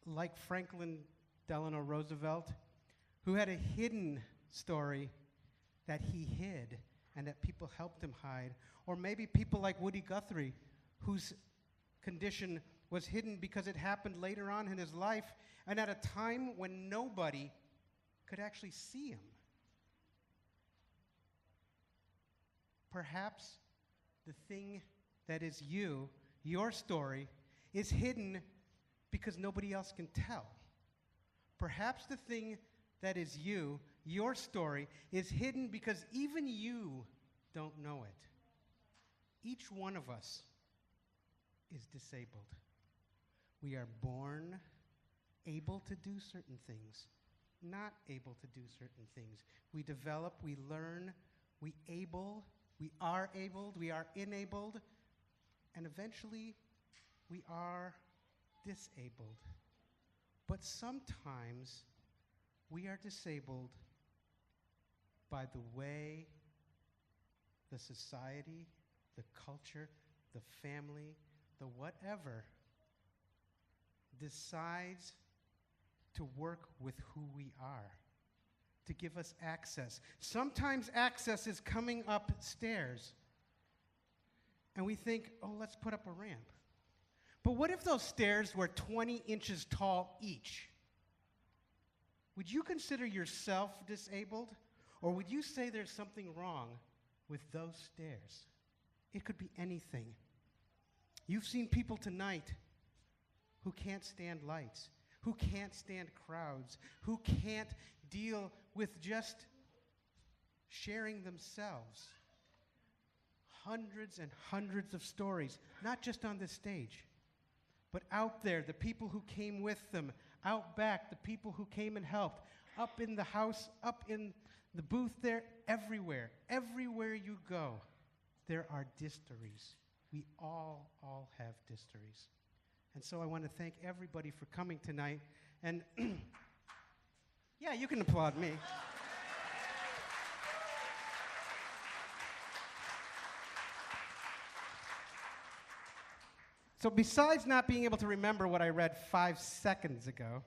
like Franklin Delano Roosevelt, who had a hidden story that he hid and that people helped him hide, or maybe people like Woody Guthrie, whose condition was hidden because it happened later on in his life and at a time when nobody could actually see him. Perhaps the thing that is you, your story, is hidden because nobody else can tell. Perhaps the thing that is you, your story, is hidden because even you don't know it. Each one of us is disabled. We are born able to do certain things, not able to do certain things. We develop, we learn, we are abled, we are enabled, and eventually we are disabled. But sometimes we are disabled by the way the society, the culture, the family, the whatever decides to work with who we are, to give us access. Sometimes access is coming upstairs, and we think, oh, let's put up a ramp. But what if those stairs were 20 inches tall each? Would you consider yourself disabled, or would you say there's something wrong with those stairs? It could be anything. You've seen people tonight who can't stand lights, who can't stand crowds, who can't deal with just sharing themselves. Hundreds and hundreds of stories, not just on this stage, but out there, the people who came with them, out back, the people who came and helped, up in the house, up in the booth there, everywhere. Everywhere you go, there are DisStories. We all have DisStories. And so I want to thank everybody for coming tonight. And yeah, you can applaud me. So besides not being able to remember what I read 5 seconds ago,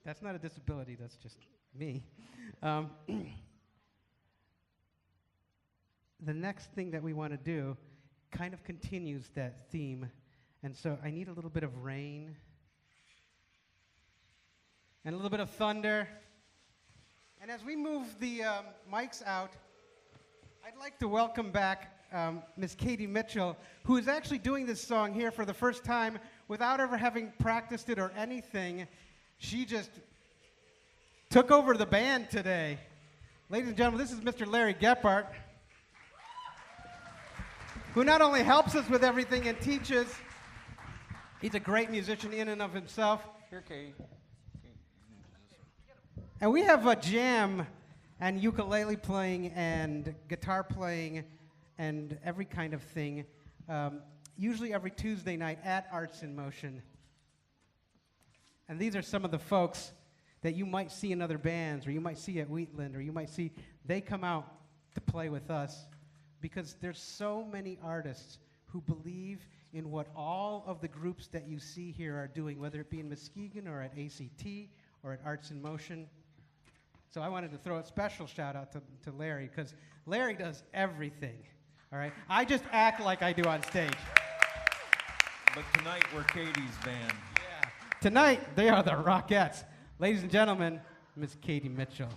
that's not a disability, that's just me. The next thing that we want to do kind of continues that theme. And so I need a little bit of rain and a little bit of thunder. And as we move the mics out, I'd like to welcome back Miss Katie Mitchell, who is actually doing this song here for the first time without ever having practiced it or anything. She just took over the band today. Ladies and gentlemen, this is Mr. Larry Gephardt, who not only helps us with everything and teaches, he's a great musician in and of himself. Here, Katie. And we have a jam and ukulele playing and guitar playing and every kind of thing, usually every Tuesday night at Arts in Motion. And these are some of the folks that you might see in other bands, or you might see at Wheatland, or you might see, they come out to play with us because there's so many artists who believe in what all of the groups that you see here are doing, whether it be in Muskegon or at ACT or at Arts in Motion. So I wanted to throw a special shout out to Larry, because Larry does everything, all right? I just act like I do on stage. But tonight we're Katie's band. Yeah. Tonight, they are the Rockettes. Ladies and gentlemen, Miss Katie Mitchell.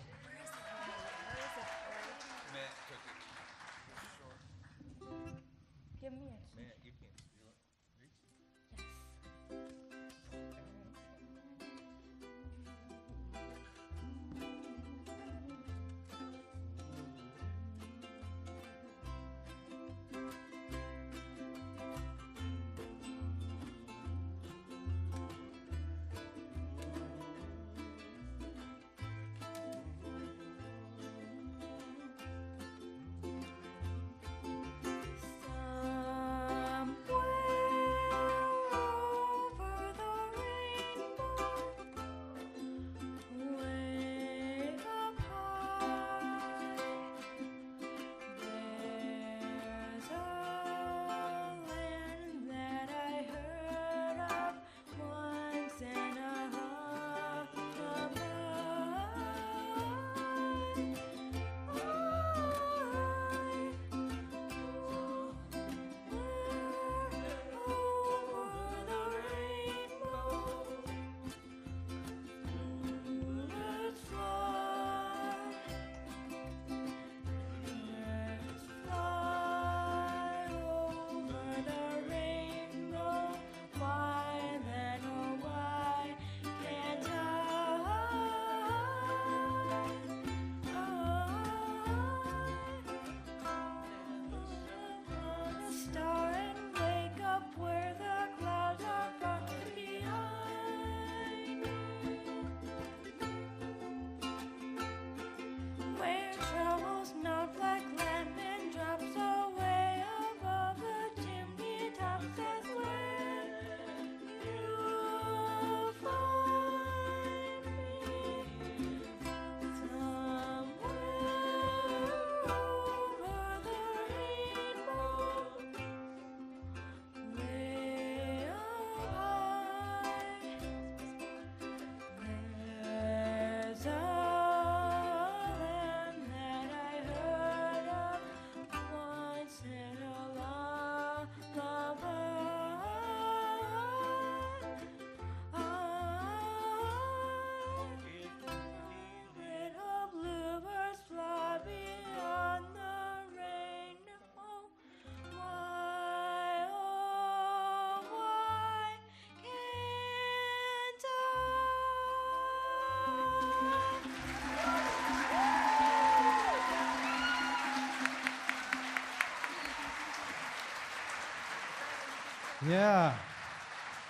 Yeah.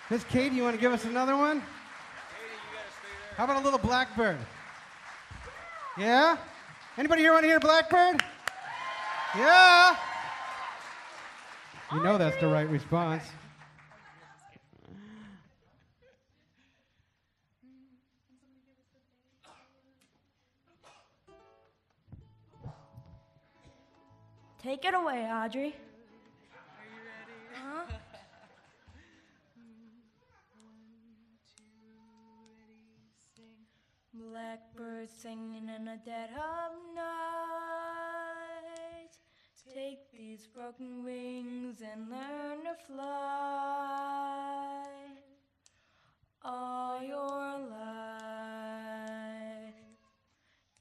Miss Katie, you want to give us another one? How about a little Blackbird? Yeah? Anybody here want to hear Blackbird? Yeah? You know that's the right response. Take it away, Audrey. Huh? Blackbird singing in the dead of night. Take these broken wings and learn to fly. All your life,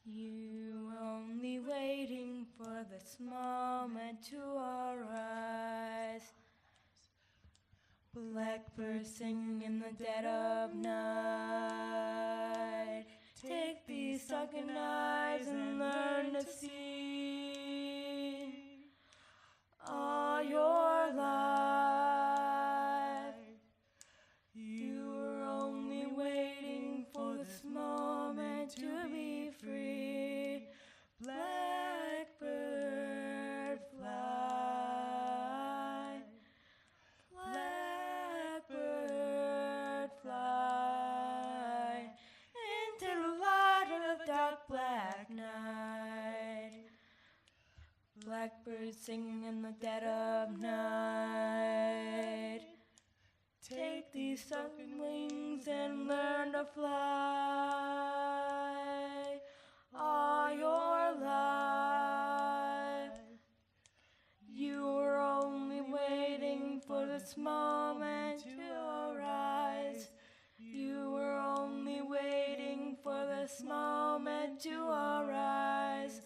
you were only waiting for this moment to arise. Blackbird singing in the dead of night. Take these sunken eyes and learn to see. All your life, you were only waiting for this moment to be free. Blackbird fly. Blackbird fly into the light of the dark black night. Blackbird singing in the dead of night. Take these sunken wings and learn to fly. All your life, you were only waiting for this moment to arise. You were only waiting for this moment to arise.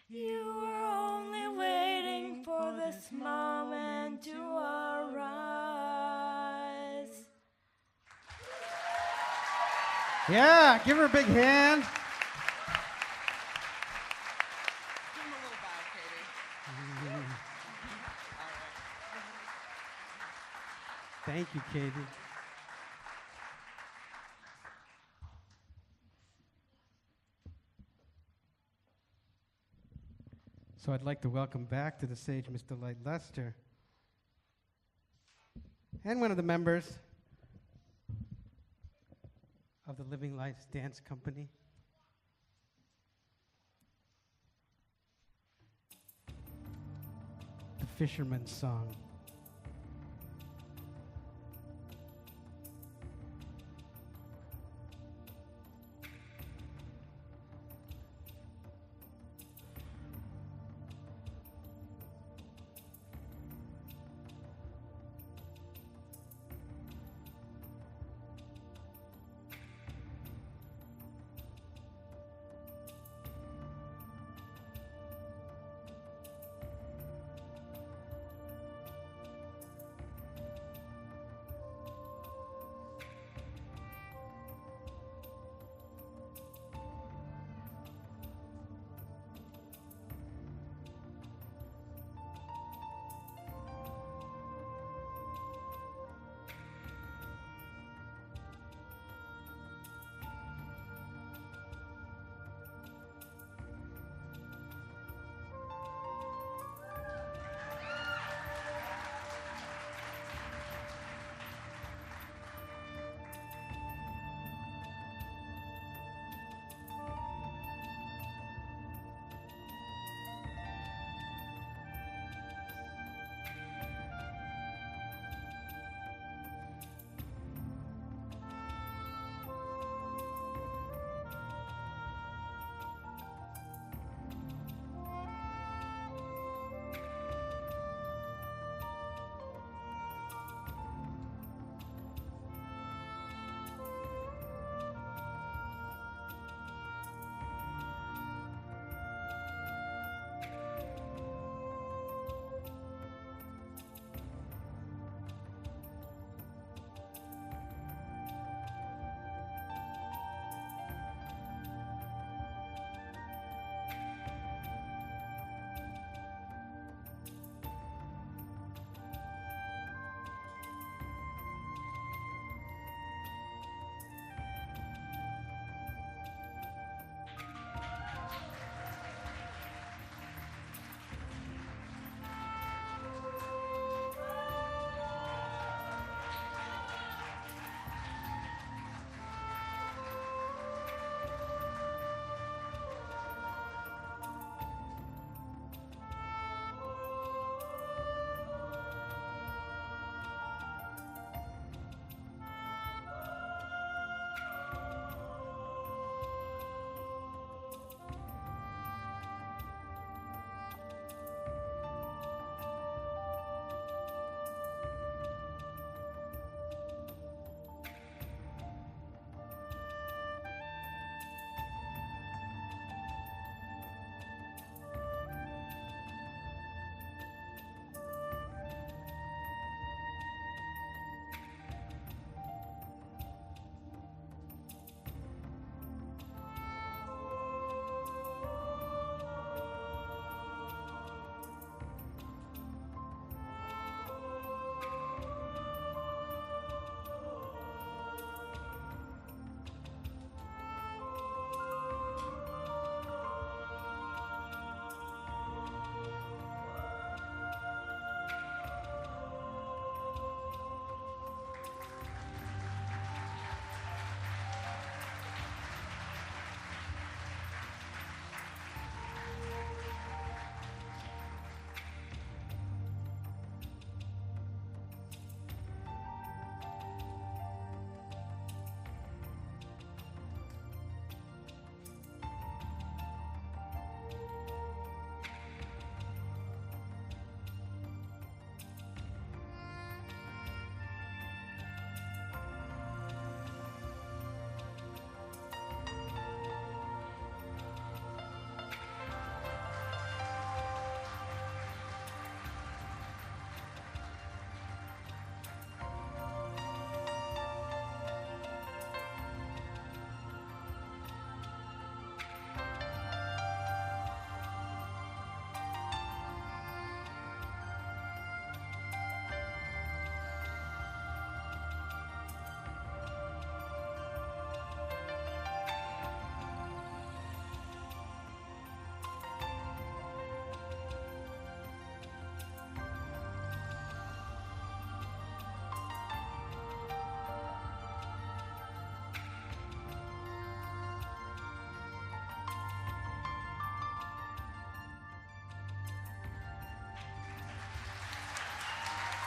You were only waiting for this moment to arise. Yeah, give her a big hand. Give him a little bow, Katie. All right. Thank you, Katie. So I'd like to welcome back to the stage Mr. Light Lester and one of the members of the Living Lights Dance Company. The Fisherman's Song.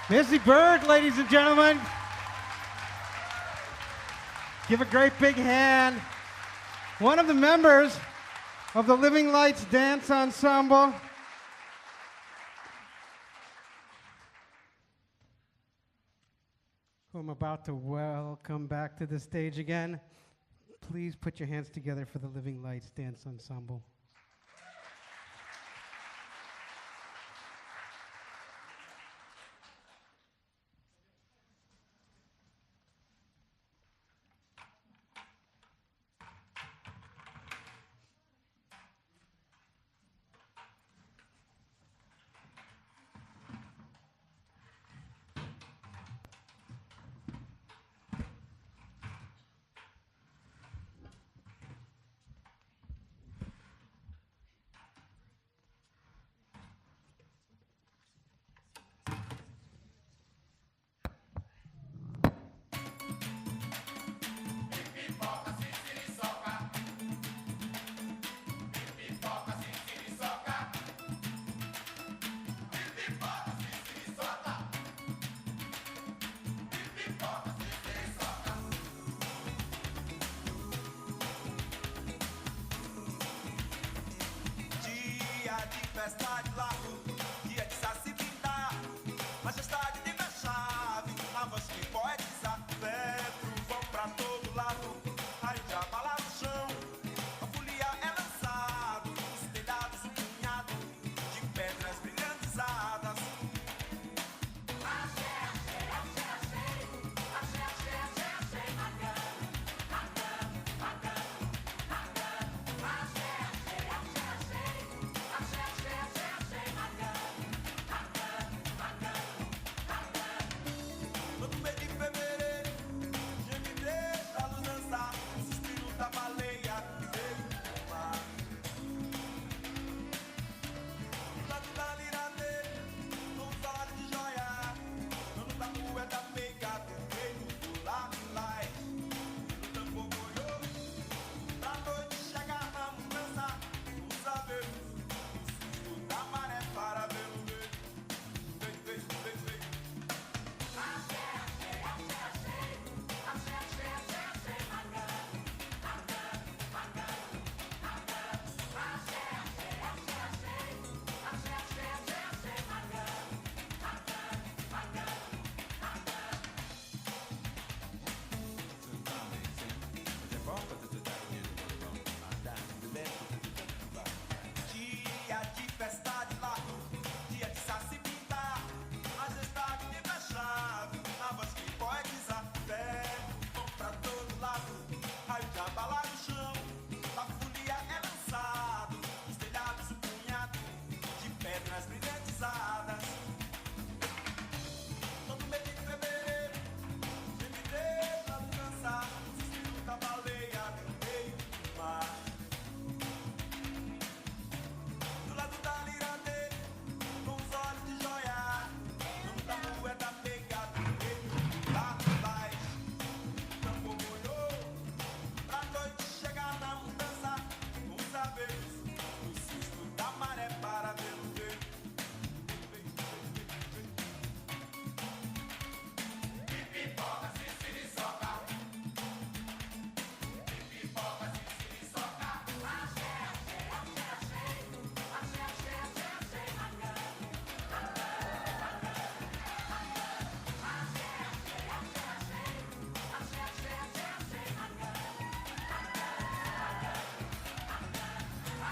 Mache Birds, ladies and gentlemen. Give a great big hand. One of the members of the Living Lights Dance Ensemble. Who I'm about to welcome back to the stage again. Please put your hands together for the Living Lights Dance Ensemble. Festa de largo, dia de saci pintar, majestade de chave, a voz que poetiza, vento vão pra todo lado, raio de abala no chão, a folia é lançado, os telhados um punhado de pedras brilhantizadas. Axé, axé, axé, axé, axé, axé, axé, axé, magano, magano, magano, magano, axé, axé, axé, axé. Todo mês de fevereiro, já me deixa a luz dançar, o suspiro da baleia que veio do mar. Do lado da liradeira, com os olhos de joia, dono da rua é da meiga, do reino do Lamilai. No tambor boiô, pra noite chegar na mudança, os saberes. Da maré para ver o ver. Vem, vem, vem, vem. Axé, axé, axé, axé. Axé, axé, axé, axé, magano, magano, magano, magano. Axé, axé, axé, axé. Axé, axé, axé, axé, magano, magano, magano, magano. Dia de festa de largo, dia de saci pintar, majestade de chave, a voz que poetiza, vento vão pra todo lado, raio de abala no chão, a folia é lançado, os telhados um punhado de pedras brilhantizadas. Todo mês de fevereiro, já me deixa a luz dançar, o suspiro da baleia no meio do mar. Do lado da liradeira, com os olhos de joia, dono da rua é da meiga, do reino lá vai. Tambor molhou, pra noite chegar na mudança, com os saberes, o susto da maré para ver o ver. Vem, vem, vem, vem. Pipoca, siriçoca. Pipoca, siriçoca. Axé, axé, axé, axé. Axé, axé, axé, axé, magano, magano, magano, magano. Axé, axé, axé, axé. Axé, axé, axé, axé, magano, magano, magano, magano.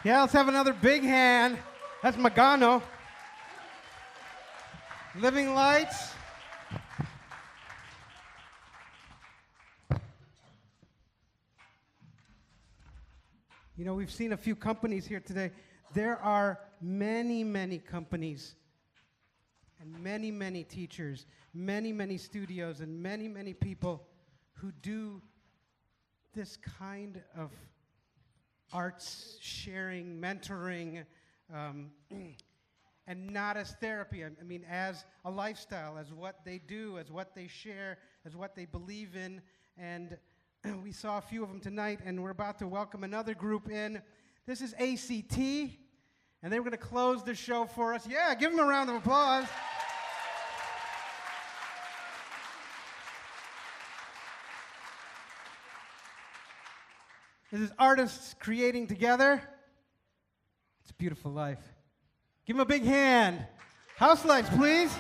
Yeah, let's have another big hand. That's Magano. Living Lights. You know, we've seen a few companies here today. There are many, many companies and many, many teachers, many, many studios, and many, many people who do this kind of arts sharing, mentoring, and not as therapy. I mean, as a lifestyle, as what they do, as what they share, as what they believe in. And we saw a few of them tonight, and we're about to welcome another group in. This is ACT, and they're going to close the show for us. Yeah, give them a round of applause. This is artists creating together. It's a beautiful life. Give them a big hand. House lights, please.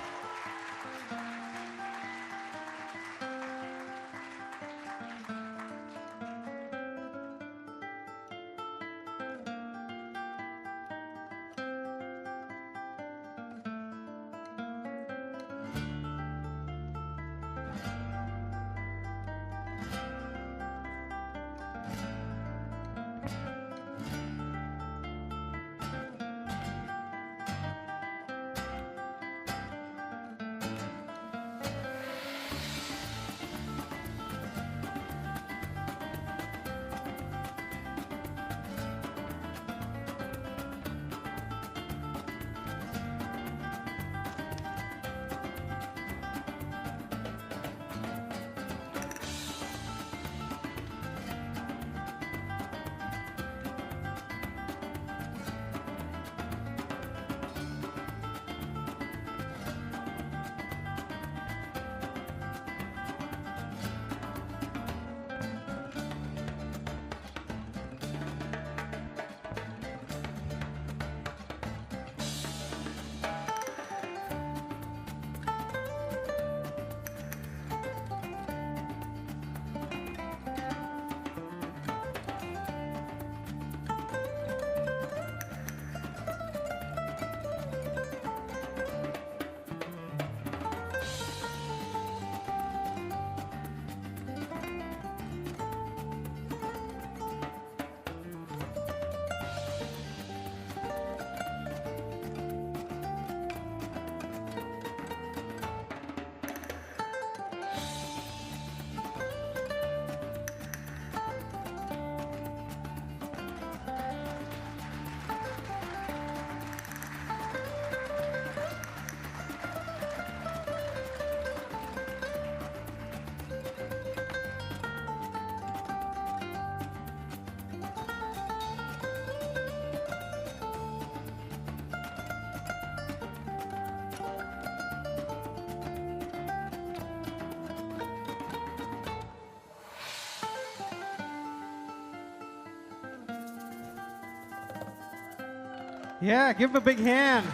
Yeah, give them a big hand.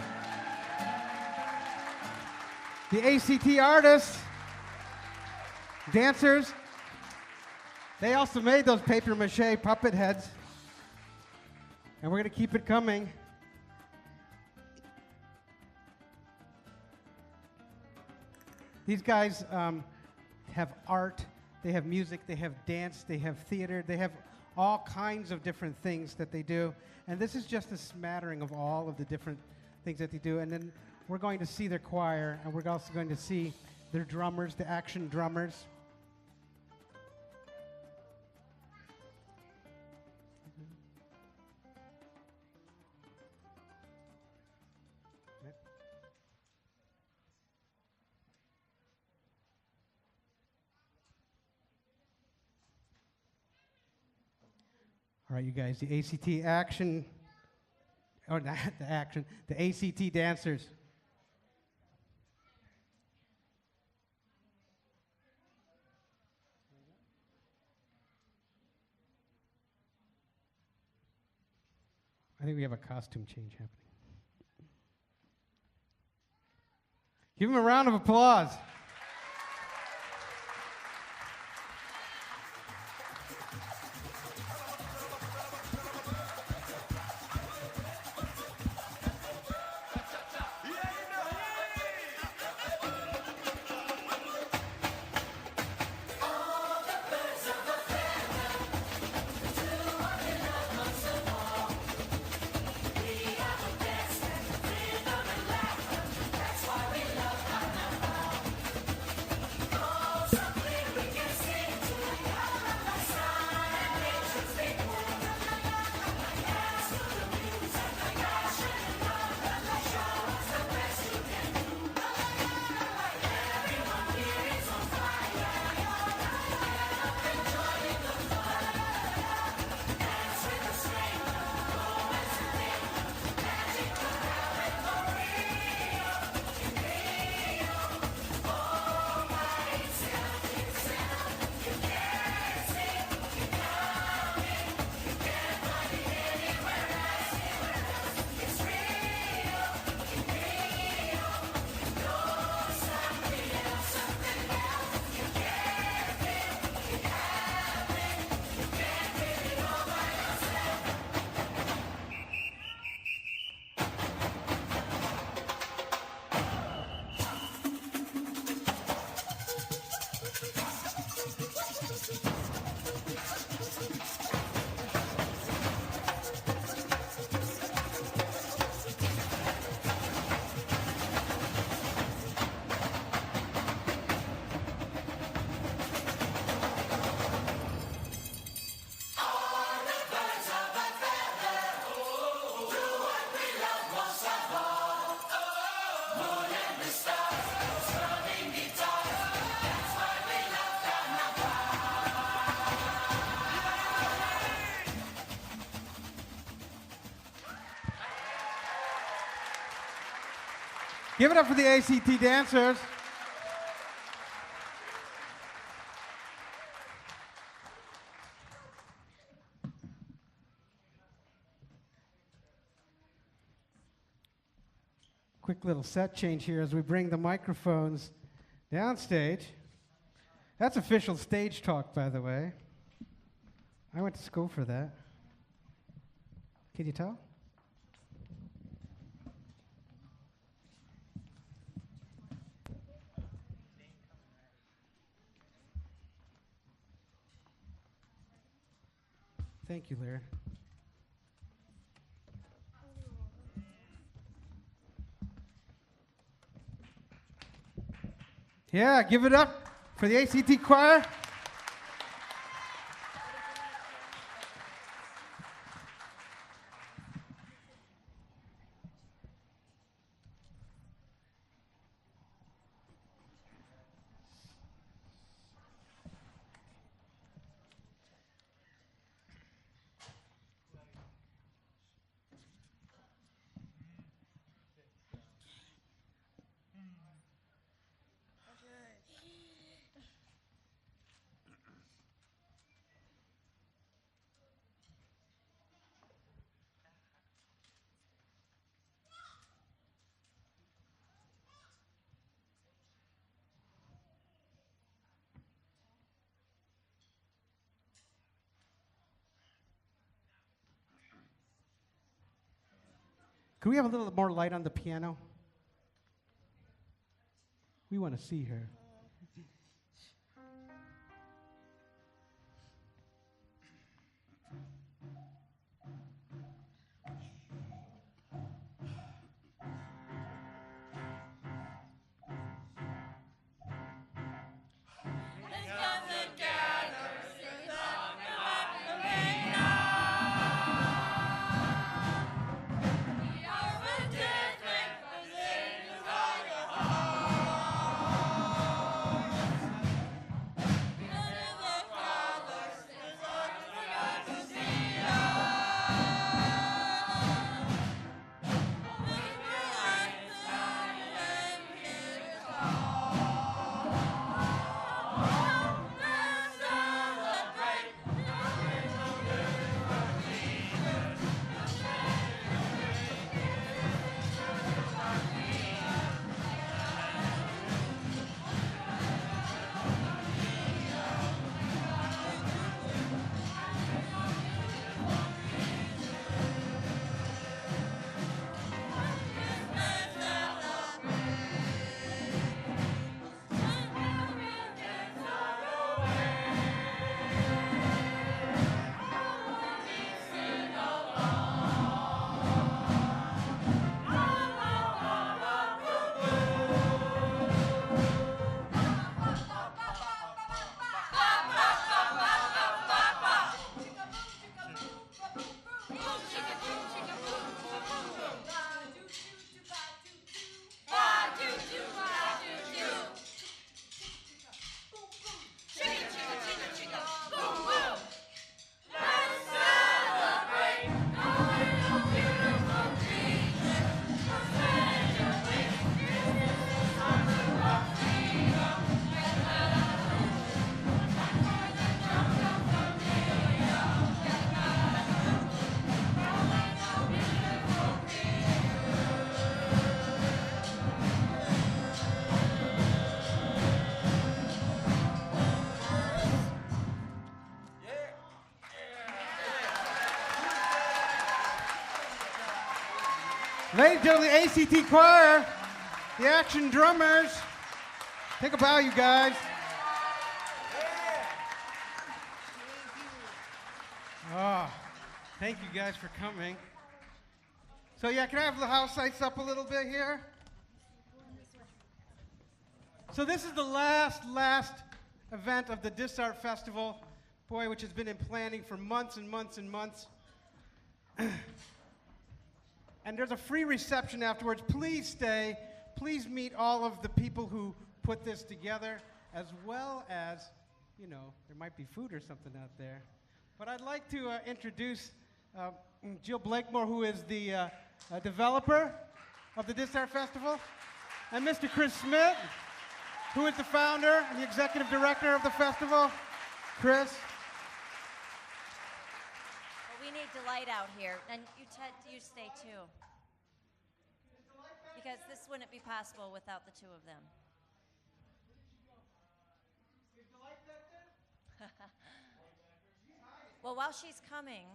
The ACT artists, dancers, they also made those paper mache puppet heads. And we're going to keep it coming. These guys have art, they have music, they have dance, they have theater, they have all kinds of different things that they do. And this is just a smattering of all of the different things that they do. And then we're going to see their choir, and we're also going to see their drummers, the action drummers. All right, you guys, the ACT action, or not the action, the ACT dancers. I think we have a costume change happening. Give them a round of applause. Give it up for the ACT dancers. Quick little set change here as we bring the microphones downstage. That's official stage talk, by the way. I went to school for that. Can you tell? Thank you, Larry. Yeah, give it up for the ACT choir. Can we have a little more light on the piano? We want to see her. Ladies and gentlemen, the ACT choir, the action drummers. Take a bow, you guys. Oh, thank you guys for coming. So yeah, can I have the house lights up a little bit here? So this is the last event of the Disart Festival, boy, which has been in planning for months and months and months. And there's a free reception afterwards. Please stay. Please meet all of the people who put this together, as well as, you know, there might be food or something out there. But I'd like to introduce Jill Blakemore, who is the developer of the Disart Festival. and Mr. Chris Smith, who is the founder and the executive director of the festival. Chris. Well, we need Delight out here. And you, Ted, you stay too. Because this wouldn't be possible without the two of them. Well, while she's coming,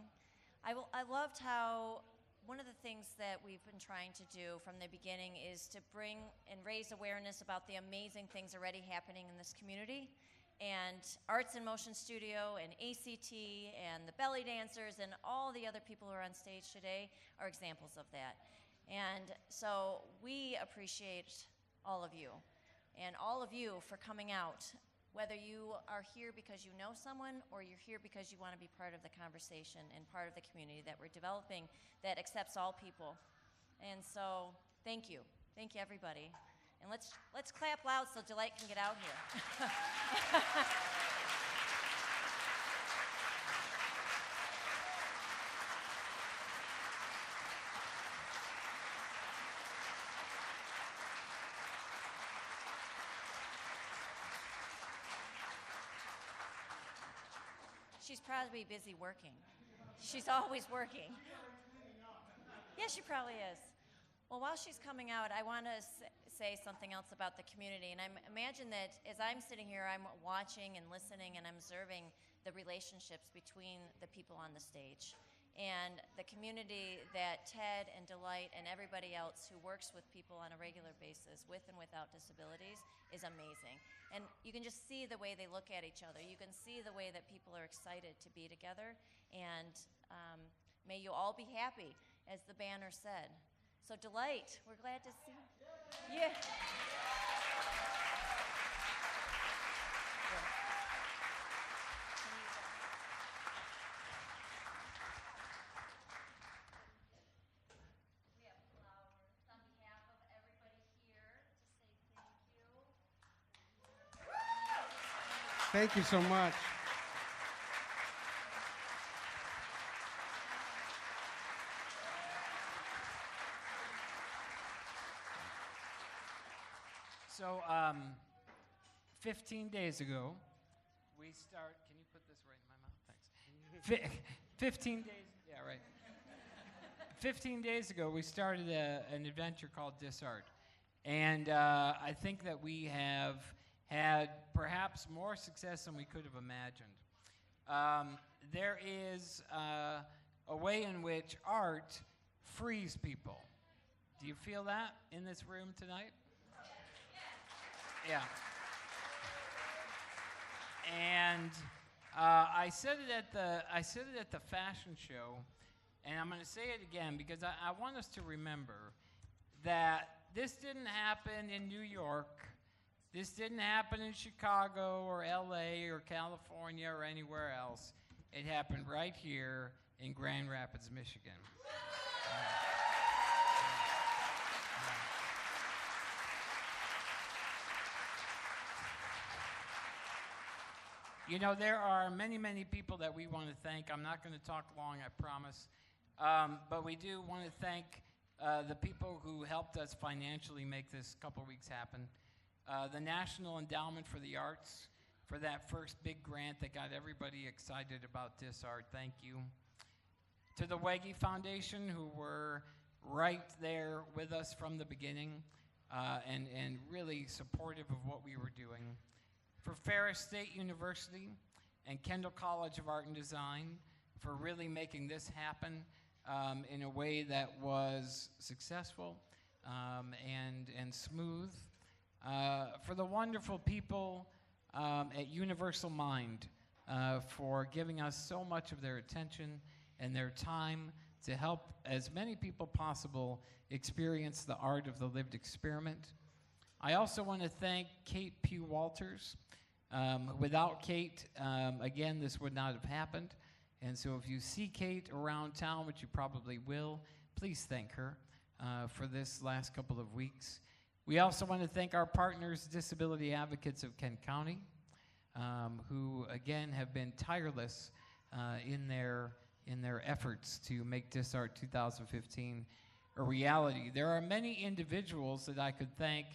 I loved how one of the things that we've been trying to do from the beginning is to bring and raise awareness about the amazing things already happening in this community. And Arts in Motion Studio and ACT and the belly dancers and all the other people who are on stage today are examples of that. And so we appreciate all of you and all of you for coming out, whether you are here because you know someone or you're here because you want to be part of the conversation and part of the community that we're developing that accepts all people. And so thank you. Thank you, everybody. And let's clap loud so Delight can get out here. She's probably busy working. She's always working. Yeah, she probably is. Well, while she's coming out, I want to say something else about the community. And I imagine that as I'm sitting here, I'm watching and listening and I'm observing the relationships between the people on the stage. And the community that Ted and Delight and everybody else who works with people on a regular basis, with and without disabilities, is amazing. And you can just see the way they look at each other. You can see the way that people are excited to be together. And may you all be happy, as the banner said. So Delight, we're glad to see you. Yeah. Thank you so much. So, 15 days ago, we start. Can you put this right in my mouth? Thanks. 15 days. Yeah, right. 15 days ago, we started an adventure called Disart, and I think that we have had perhaps more success than we could have imagined. There is a way in which art frees people. Do you feel that in this room tonight? Yeah. And I said it at the fashion show, and I'm going to say it again because I want us to remember that this didn't happen in New York. This didn't happen in Chicago or LA or California or anywhere else. It happened right here in Grand Rapids, Michigan. You know, there are many, many people that we want to thank. I'm not going to talk long, I promise. But we do want to thank the people who helped us financially make this couple weeks happen. The National Endowment for the Arts for that first big grant that got everybody excited about Disart. Thank you. To the Wege Foundation, who were right there with us from the beginning and really supportive of what we were doing. For Ferris State University and Kendall College of Art and Design for really making this happen in a way that was successful and smooth. For the wonderful people at Universal Mind for giving us so much of their attention and their time to help as many people possible experience the art of the lived experiment. I also want to thank Kate Pugh Walters. Without Kate, again, this would not have happened. And so if you see Kate around town, which you probably will, please thank her for this last couple of weeks. We also want to thank our partners, Disability Advocates of Kent County, who, again, have been tireless in their efforts to make Disart 2015 a reality. There are many individuals that I could thank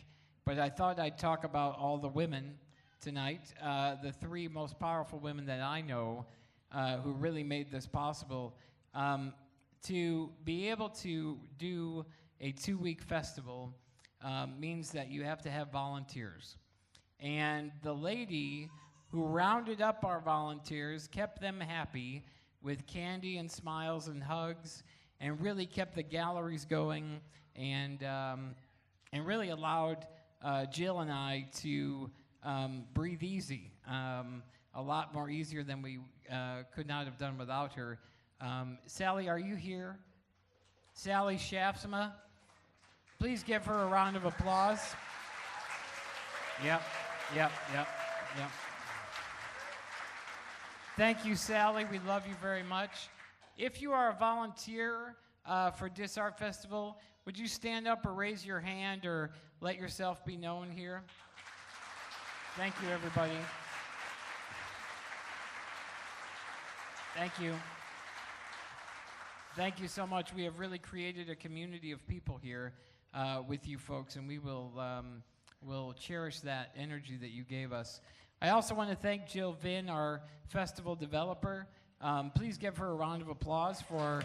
but I thought I'd talk about all the women tonight, the three most powerful women that I know who really made this possible. To be able to do a 2-week festival means that you have to have volunteers. And the lady who rounded up our volunteers, kept them happy with candy and smiles and hugs, and really kept the galleries going, and really allowed Jill and I to breathe easy, a lot more easier than we could not have done without her. Sally, are you here? Sally Shafsma? Please give her a round of applause. Yep. Thank you, Sally. We love you very much. If you are a volunteer for Disart Festival, would you stand up or raise your hand or let yourself be known here? Thank you, everybody. Thank you. Thank you so much. We have really created a community of people here with you folks, and we will cherish that energy that you gave us. I also want to thank Jill Vinn, our festival developer. Please give her a round of applause for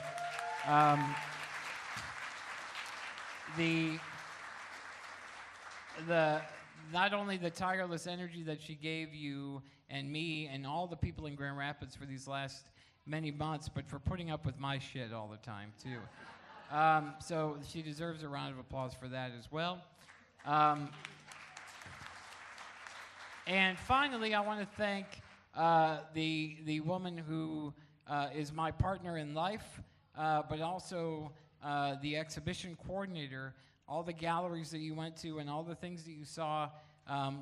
not only the tireless energy that she gave you and me and all the people in Grand Rapids for these last many months, but for putting up with my shit all the time, too. So she deserves a round of applause for that as well. And finally, I want to thank the woman who is my partner in life, but also the exhibition coordinator. All the galleries that you went to and all the things that you saw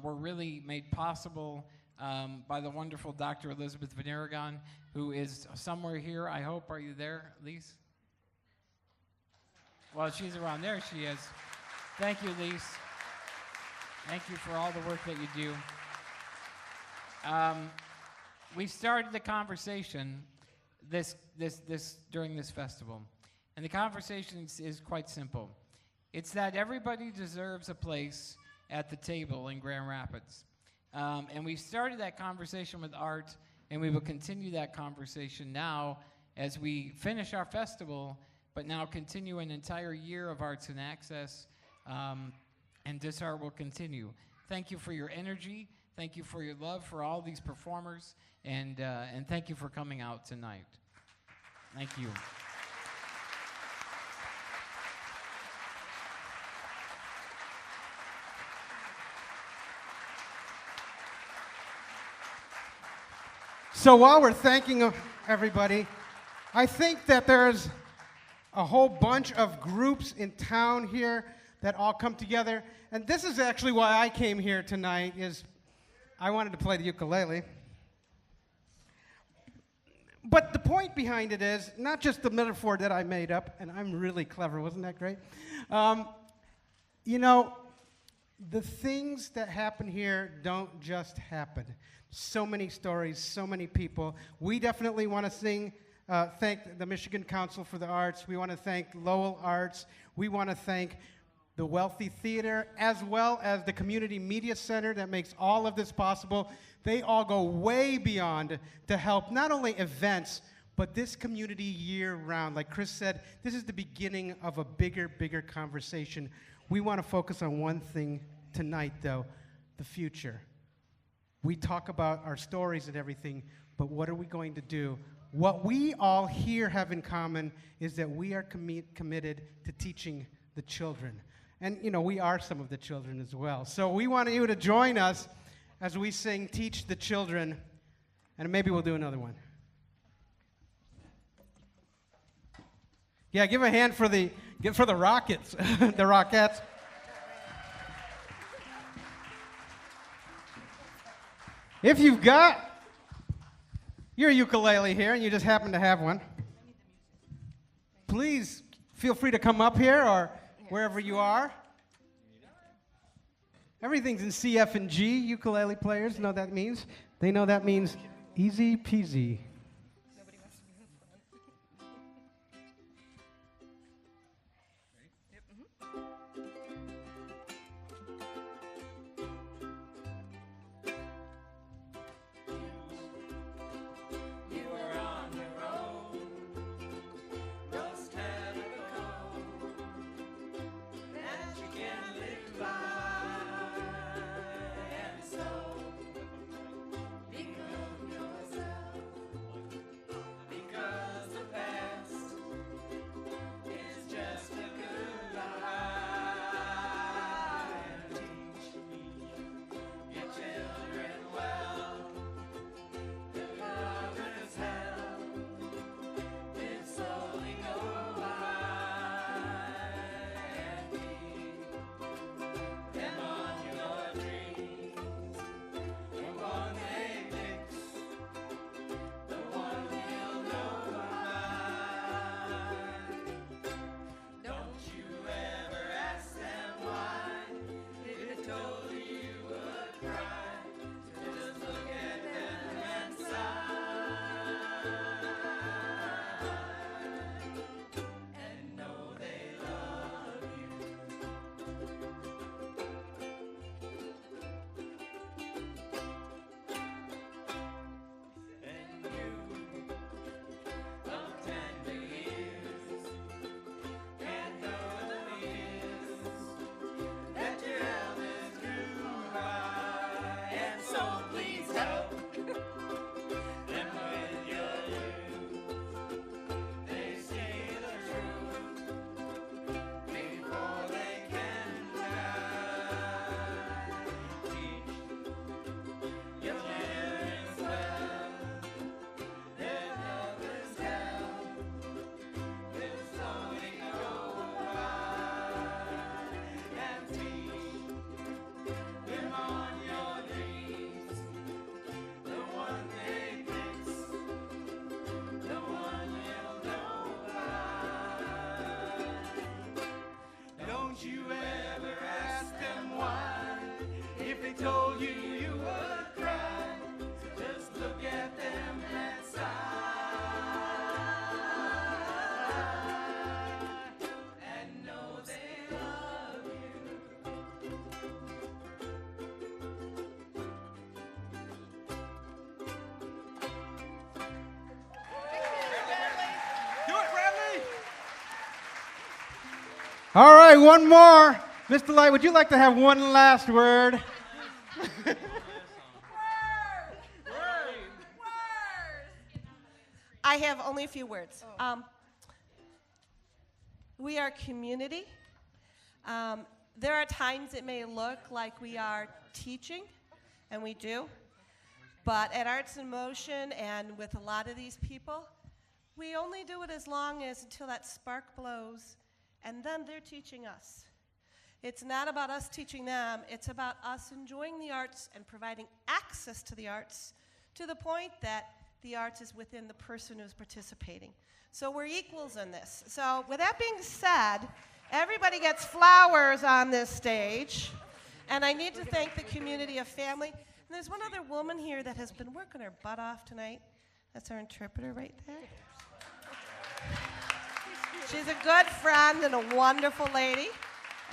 were really made possible by the wonderful Dr. Elizabeth Van Aragon, who is somewhere here, I hope. Are you there, Lise? Well, she's around there. She is. Thank you, Lise. Thank you for all the work that you do. We started the conversation during this festival, and the conversation is quite simple. It's that everybody deserves a place at the table in Grand Rapids. And we started that conversation with art, and we will continue that conversation now as we finish our festival, but now continue an entire year of Arts and Access, and Disart will continue. Thank you for your energy. Thank you for your love for all these performers, and thank you for coming out tonight. Thank you. So while we're thanking everybody, I think that there's a whole bunch of groups in town here that all come together. And this is actually why I came here tonight, is I wanted to play the ukulele. But the point behind it is not just the metaphor that I made up, and I'm really clever, wasn't that great? You know, the things that happen here don't just happen. So many stories, so many people. We definitely want to thank the Michigan Council for the Arts. We want to thank Lowell Arts. We want to thank the Wealthy Theater, as well as the Community Media Center that makes all of this possible. They all go way beyond to help not only events, but this community year-round. Like Chris said, this is the beginning of a bigger conversation. We want to focus on one thing tonight, though, the future. We talk about our stories and everything, but what are we going to do? What we all here have in common is that we are committed to teaching the children. And, you know, we are some of the children as well. So we want you to join us as we sing Teach the Children, and maybe we'll do another one. Yeah, give a hand for the Rockets, the Rockettes. If you've got your ukulele here and you just happen to have one, please feel free to come up here or wherever you are. Everything's in C, F, and G. Ukulele players know that means. They know that means easy peasy. All right, one more. Mr. Light, would you like to have one last word? I have only a few words. We are community. There are times it may look like we are teaching, and we do. But at Arts in Motion and with a lot of these people, we only do it as long as until that spark blows, and then they're teaching us. It's not about us teaching them, it's about us enjoying the arts and providing access to the arts to the point that the arts is within the person who's participating. So we're equals in this. So with that being said, everybody gets flowers on this stage, and I need to thank the community of family. And there's one other woman here that has been working her butt off tonight. That's our interpreter right there. She's a good friend and a wonderful lady.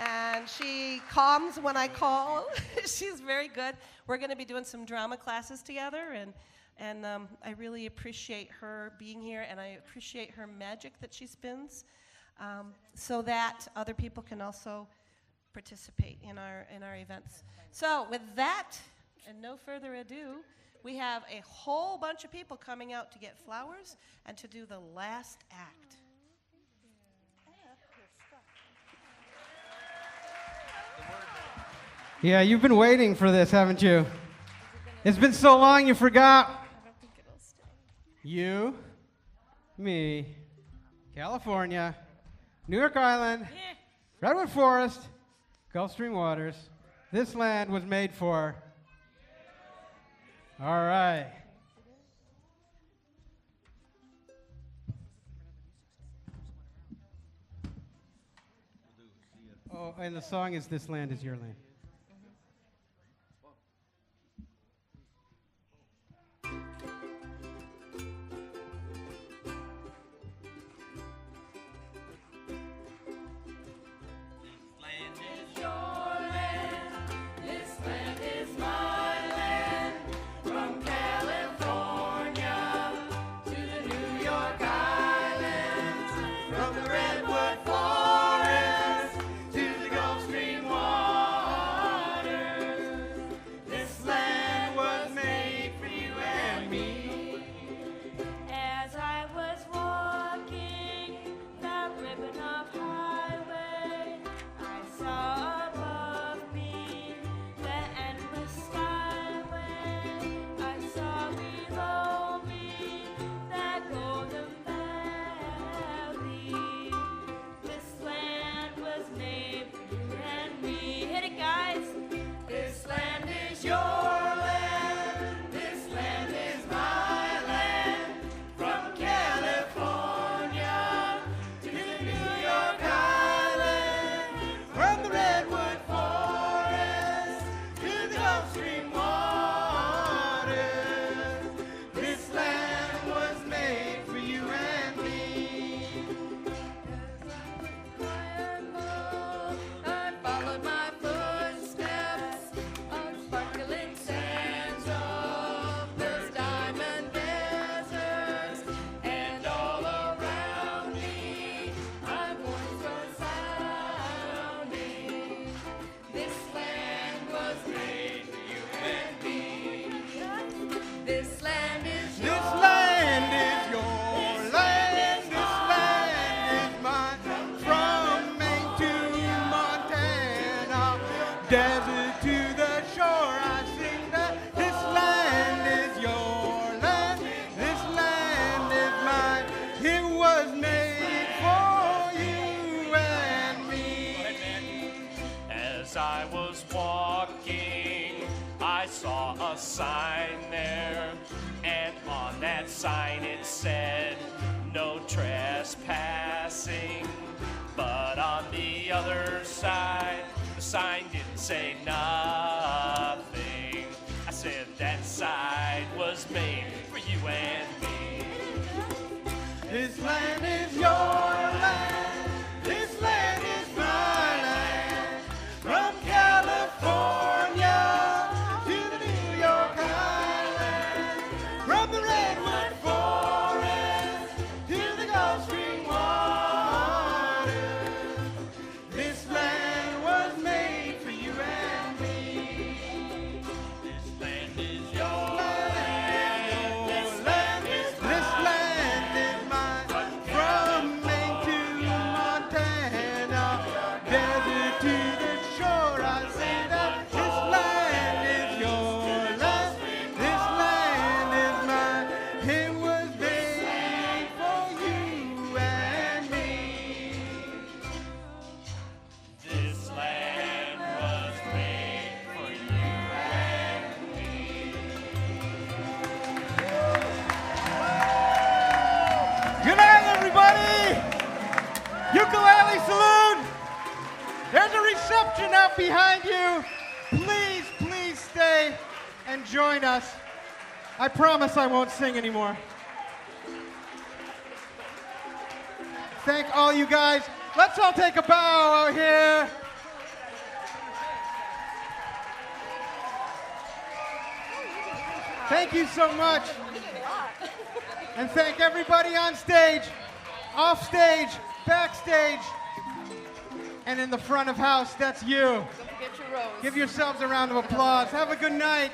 And she calms when I call. She's very good. We're going to be doing some drama classes together, and I really appreciate her being here, and I appreciate her magic that she spins, so that other people can also participate in our events. So with that, and no further ado, we have a whole bunch of people coming out to get flowers and to do the last act. Yeah, you've been waiting for this, haven't you? It's been so long you forgot. I don't think it'll stay. You, me, California, New York Island, Redwood Forest, Gulf Stream waters. This land was made for. All right. Oh, and the song is This Land Is Your Land. Sign there, and on that sign it said no trespassing, but on the other side the sign didn't say nothing. I said that side was made for you and me. This land is your land, this land is my land, from California reception out behind you. Please, please stay and join us. I promise I won't sing anymore. Thank all you guys. Let's all take a bow out here. Thank you so much. And thank everybody on stage, off stage, backstage, and in the front of house. That's you. Don't forget your rose. Give yourselves a round of applause. Have a good night.